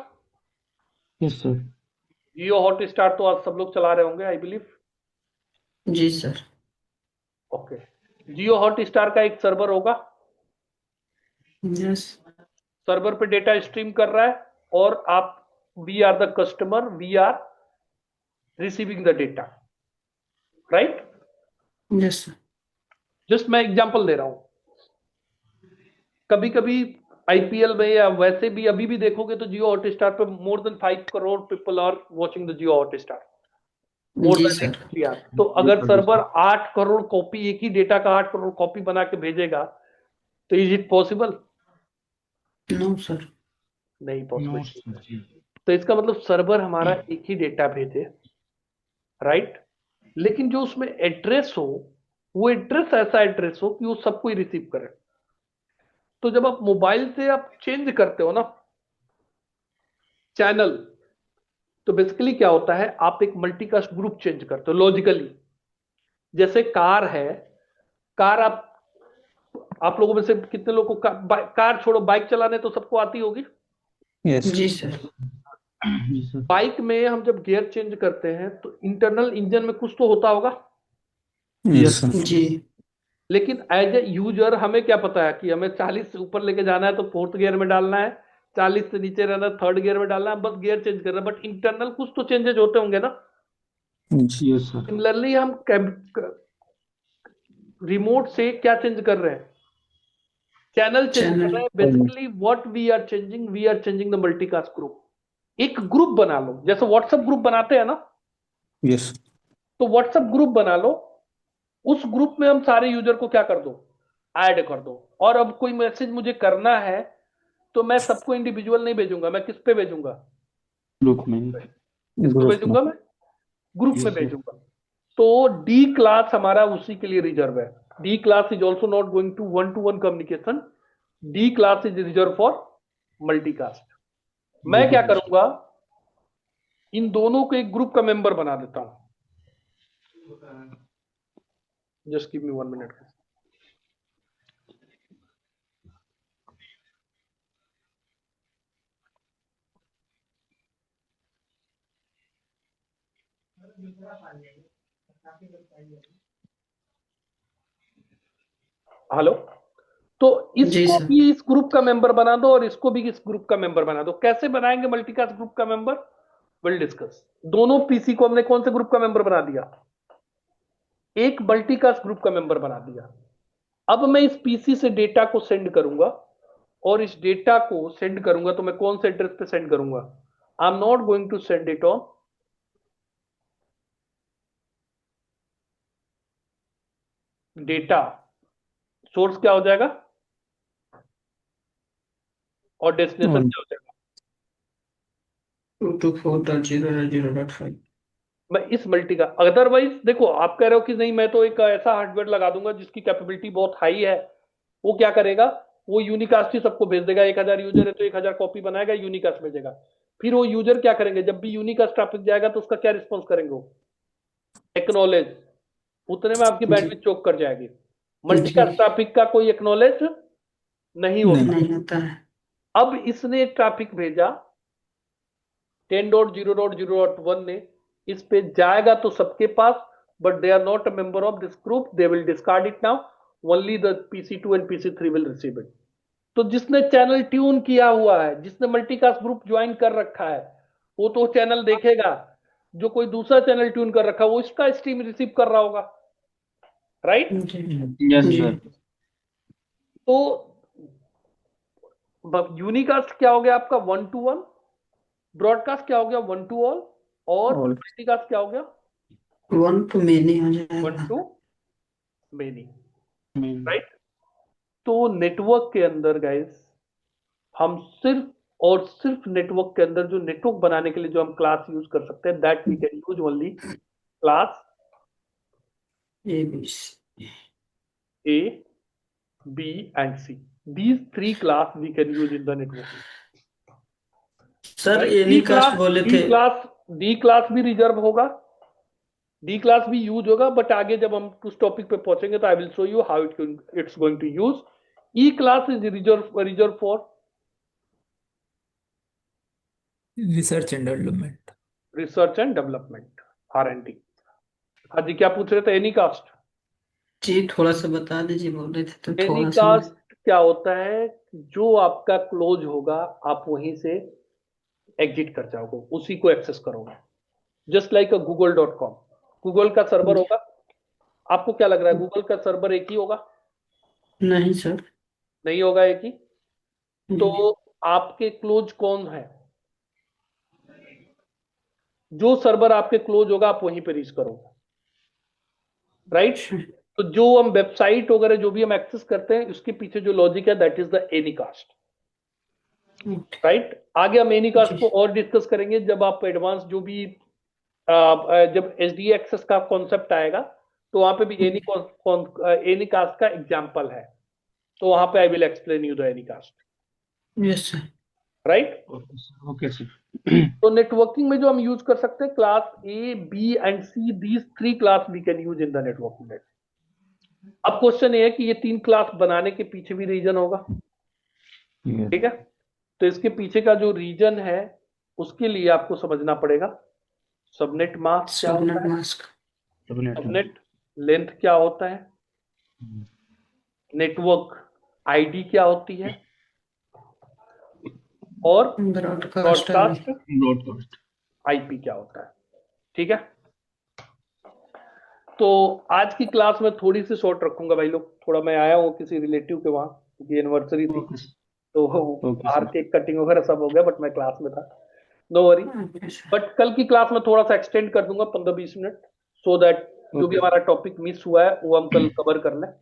Yes, sir. Jio Hotstar तो आज सब लोग चला रहे होंगे, आई बिलीव। जी sir. Okay, Jio Hotstar का एक सर्वर होगा, Yes. सर्वर पे डेटा स्ट्रीम कर रहा है और आप, we are the customer, we are receiving the data, right? Yes, sir. Just मैं एग्जांपल दे रहा हूं। कभी कभी आईपीएल में या वैसे भी अभी भी देखोगे तो जियो हॉट स्टार पे more than 5 crore people are watching the Jio Hotstar, more जी देन सर. एक्चुअली। तो अगर सर्वर 8 करोड़ कॉपी, एक ही डेटा का 8 करोड़ कॉपी बना के भेजेगा, तो is it possible? No sir. नहीं No, पॉसिबल। sir. तो इसका मतलब सर्वर हमारा एक ही डेटा भेजे, राइट? लेकिन जो उसमें एड्रेस हो, वो एड्रेस ऐसा एड्रेस हो कि वो सबको ही रिसीव करे। तो जब आप मोबाइल से आप चेंज करते हो ना चैनल, तो बेसिकली क्या होता है, आप एक मल्टीकास्ट ग्रुप चेंज करते हो लॉजिकली। जैसे कार है, कार आप लोगों में से कितने लोगों को कार छोड़ो, बाइक चलाने तो सबको आती होगी। यस जी सर. Yes, sir. बाइक में हम जब गियर चेंज करते हैं तो इंटरनल इंजन में कुछ तो होता होगा, यस जी. लेकिन एज ए यूजर हमें क्या पता है कि हमें 40 से ऊपर लेके जाना है तो फोर्थ गियर में डालना है, 40 से नीचे रहना है थर्ड गियर में डालना है, बस गियर चेंज करना है। बट इंटरनल कुछ तो चेंजेस होते होंगे ना। Yes, sir. सिमिलरली हम रिमोट से क्या चेंज कर रहे हैं? चैनल चेंज कर Channel. रहे हैं। Basically what we are changing the multicast group. एक ग्रुप बना लो, जैसे व्हाट्सएप ग्रुप बनाते हैं ना, यस तो व्हाट्सएप ग्रुप बना लो, उस ग्रुप में हम सारे यूजर को क्या कर दो, ऐड कर दो। और अब कोई मैसेज मुझे करना है तो मैं सबको इंडिविजुअल नहीं भेजूंगा, मैं किस पे भेजूंगा? Group में. किसको ग्रुप भेजूंगा मैं? ग्रुप Yes, में sir. भेजूंगा। तो डी क्लास हमारा उसी के लिए रिजर्व है। D class is also not going to one communication, D class is reserve for multicast. मैं क्या करूंगा, इन दोनों को एक ग्रुप का मेंबर बना देता हूं। Just give me 1 minute. Hello? तो जी इसको सर. भी इस ग्रुप का मेंबर बना दो और इसको भी इस ग्रुप का मेंबर बना दो। कैसे बनाएंगे मल्टीकास्ट ग्रुप का मेंबर, विल डिस्कस। दोनों पीसी को हमने कौन से ग्रुप का मेंबर बना दिया? एक मल्टीकास्ट ग्रुप का मेंबर बना दिया। अब मैं इस पीसी से डेटा को सेंड करूंगा, और इस डेटा को सेंड करूंगा तो मैं कौन से एड्रेस पे सेंड करूंगा? I am not going to send it on data source क्या हो जाएगा और डेस्टिनेशन क्या हो जाएगा? 224.0.0.5 मैं इस मल्टी का, अदरवाइज देखो आप कह रहे हो कि नहीं मैं तो एक ऐसा हार्डवेयर लगा दूंगा जिसकी कैपेबिलिटी बहुत हाई है, वो क्या करेगा, वो यूनिकास्ट ही सबको भेज देगा। 1000 यूजर है तो 1000 कॉपी बनाएगा, यूनिकास्ट भेजेगा। फिर वो यूजर क्या करेंगे, जब भी यूनिकास्ट ट्रैफिक जाएगा तो उसका क्या रिस्पॉन्स करेंगे, वो एक्नॉलेज, उतने में आपकी जी बैंडविड्थ चोक कर जाएगी। मल्टीकास्ट जी ट्रैफिक का कोई एक्नॉलेज नहीं होता। नहीं। नहीं होता है। अब इसने ट्रैफिक भेजा 10.0.0.1 ने, इस पे जाएगा तो सबके पास, but they are not a member of this group, they will discard it now, only the PC2 and PC3 will receive it. तो जिसने चैनल ट्यून किया हुआ है, जिसने मल्टीकास्ट ग्रुप ज्वाइन कर रखा है, वो तो चैनल देखेगा। जो कोई दूसरा चैनल ट्यून कर रखा है वो इसका स्ट्रीम रिसीव कर रहा होगा, राइट? जी यस जी सर। तो यूनिकास्ट क्या हो गया आपका 1 to 1, ब्रॉडकास्ट क्या हो गया 1 to all, और All. मल्टीकास्ट क्या हो गया 1 to many हो 1 जाएगा। to many, right? तो नेटवर्क के अंदर गाइस, हम सिर्फ और सिर्फ नेटवर्क के अंदर जो नेटवर्क बनाने के लिए जो हम क्लास यूज कर सकते हैं, that we can use only class ABC A, B and C. These three class we can use in the networking. Sir Right? Anycast बोले थे। D class भी रिजर्व होगा, D class भी यूज होगा, बट आगे जब हम उस टॉपिक पे पहुंचेंगे तो I will show you how it's going to use. E class is reserved for research and development. Research and development, R&D। हाँ जी, क्या पूछ रहे थे? Any caste. जी थोड़ा सा बता दीजिए, बोल रहे थे तो एनी थोड़ा सा। कास्ट क्या होता है, जो आपका क्लोज होगा आप वहीं से एग्जिट कर जाओगे, उसी को एक्सेस करोगे। जस्ट लाइक google.com, गूगल का सर्वर होगा, आपको क्या लग रहा है गूगल का सर्वर एक ही होगा? नहीं सर। नहीं होगा एक ही। तो जी आपके क्लोज कौन है, जो सर्वर आपके क्लोज होगा आप वहीं पे रीच करोगे, राइट? तो जो हम वेबसाइट वगैरह जो भी हम एक्सेस करते हैं, उसके पीछे जो लॉजिक है that is the Anycast, right? आगे हम एनीकास्ट को और डिस्कस करेंगे जब आप एडवांस जो भी जब एसडी एक्सेस का कॉन्सेप्ट आएगा, तो वहां पे भी एनीकास्ट का एग्जांपल है, तो वहां पे I will explain you the anycast, yes sir. Right? Okay sir. तो नेटवर्किंग में जो हम यूज कर सकते हैं class A, B and C, these 3 class we can use in the networking. अब क्वेश्चन ये है कि ये 3 क्लास बनाने के पीछे भी रीजन होगा, ठीक है? तो इसके पीछे का जो रीजन है उसके लिए आपको समझना पड़ेगा सबनेट मास्क क्या होता सबनेट है, मास्क। सबनेट लेंथ क्या होता है, नेटवर्क आईडी क्या होती है, और ब्रॉडकास्ट ब्रॉडकास्ट आईपी क्या होता है, ठीक है? तो आज की क्लास में थोड़ी सी शॉर्ट रखूंगा भाई लोग, थोड़ा मैं आया हूँ किसी रिलेटिव के वहां, क्योंकि एनिवर्सरी थी, तो बाहर केक कटिंग वगैरह सब हो गया, बट मैं क्लास में था, नो वरी। बट कल की क्लास में थोड़ा सा एक्सटेंड कर दूंगा 15-20 मिनट, सो दैट जो भी हमारा टॉपिक मिस हुआ है वो हम कल कवर कर लें।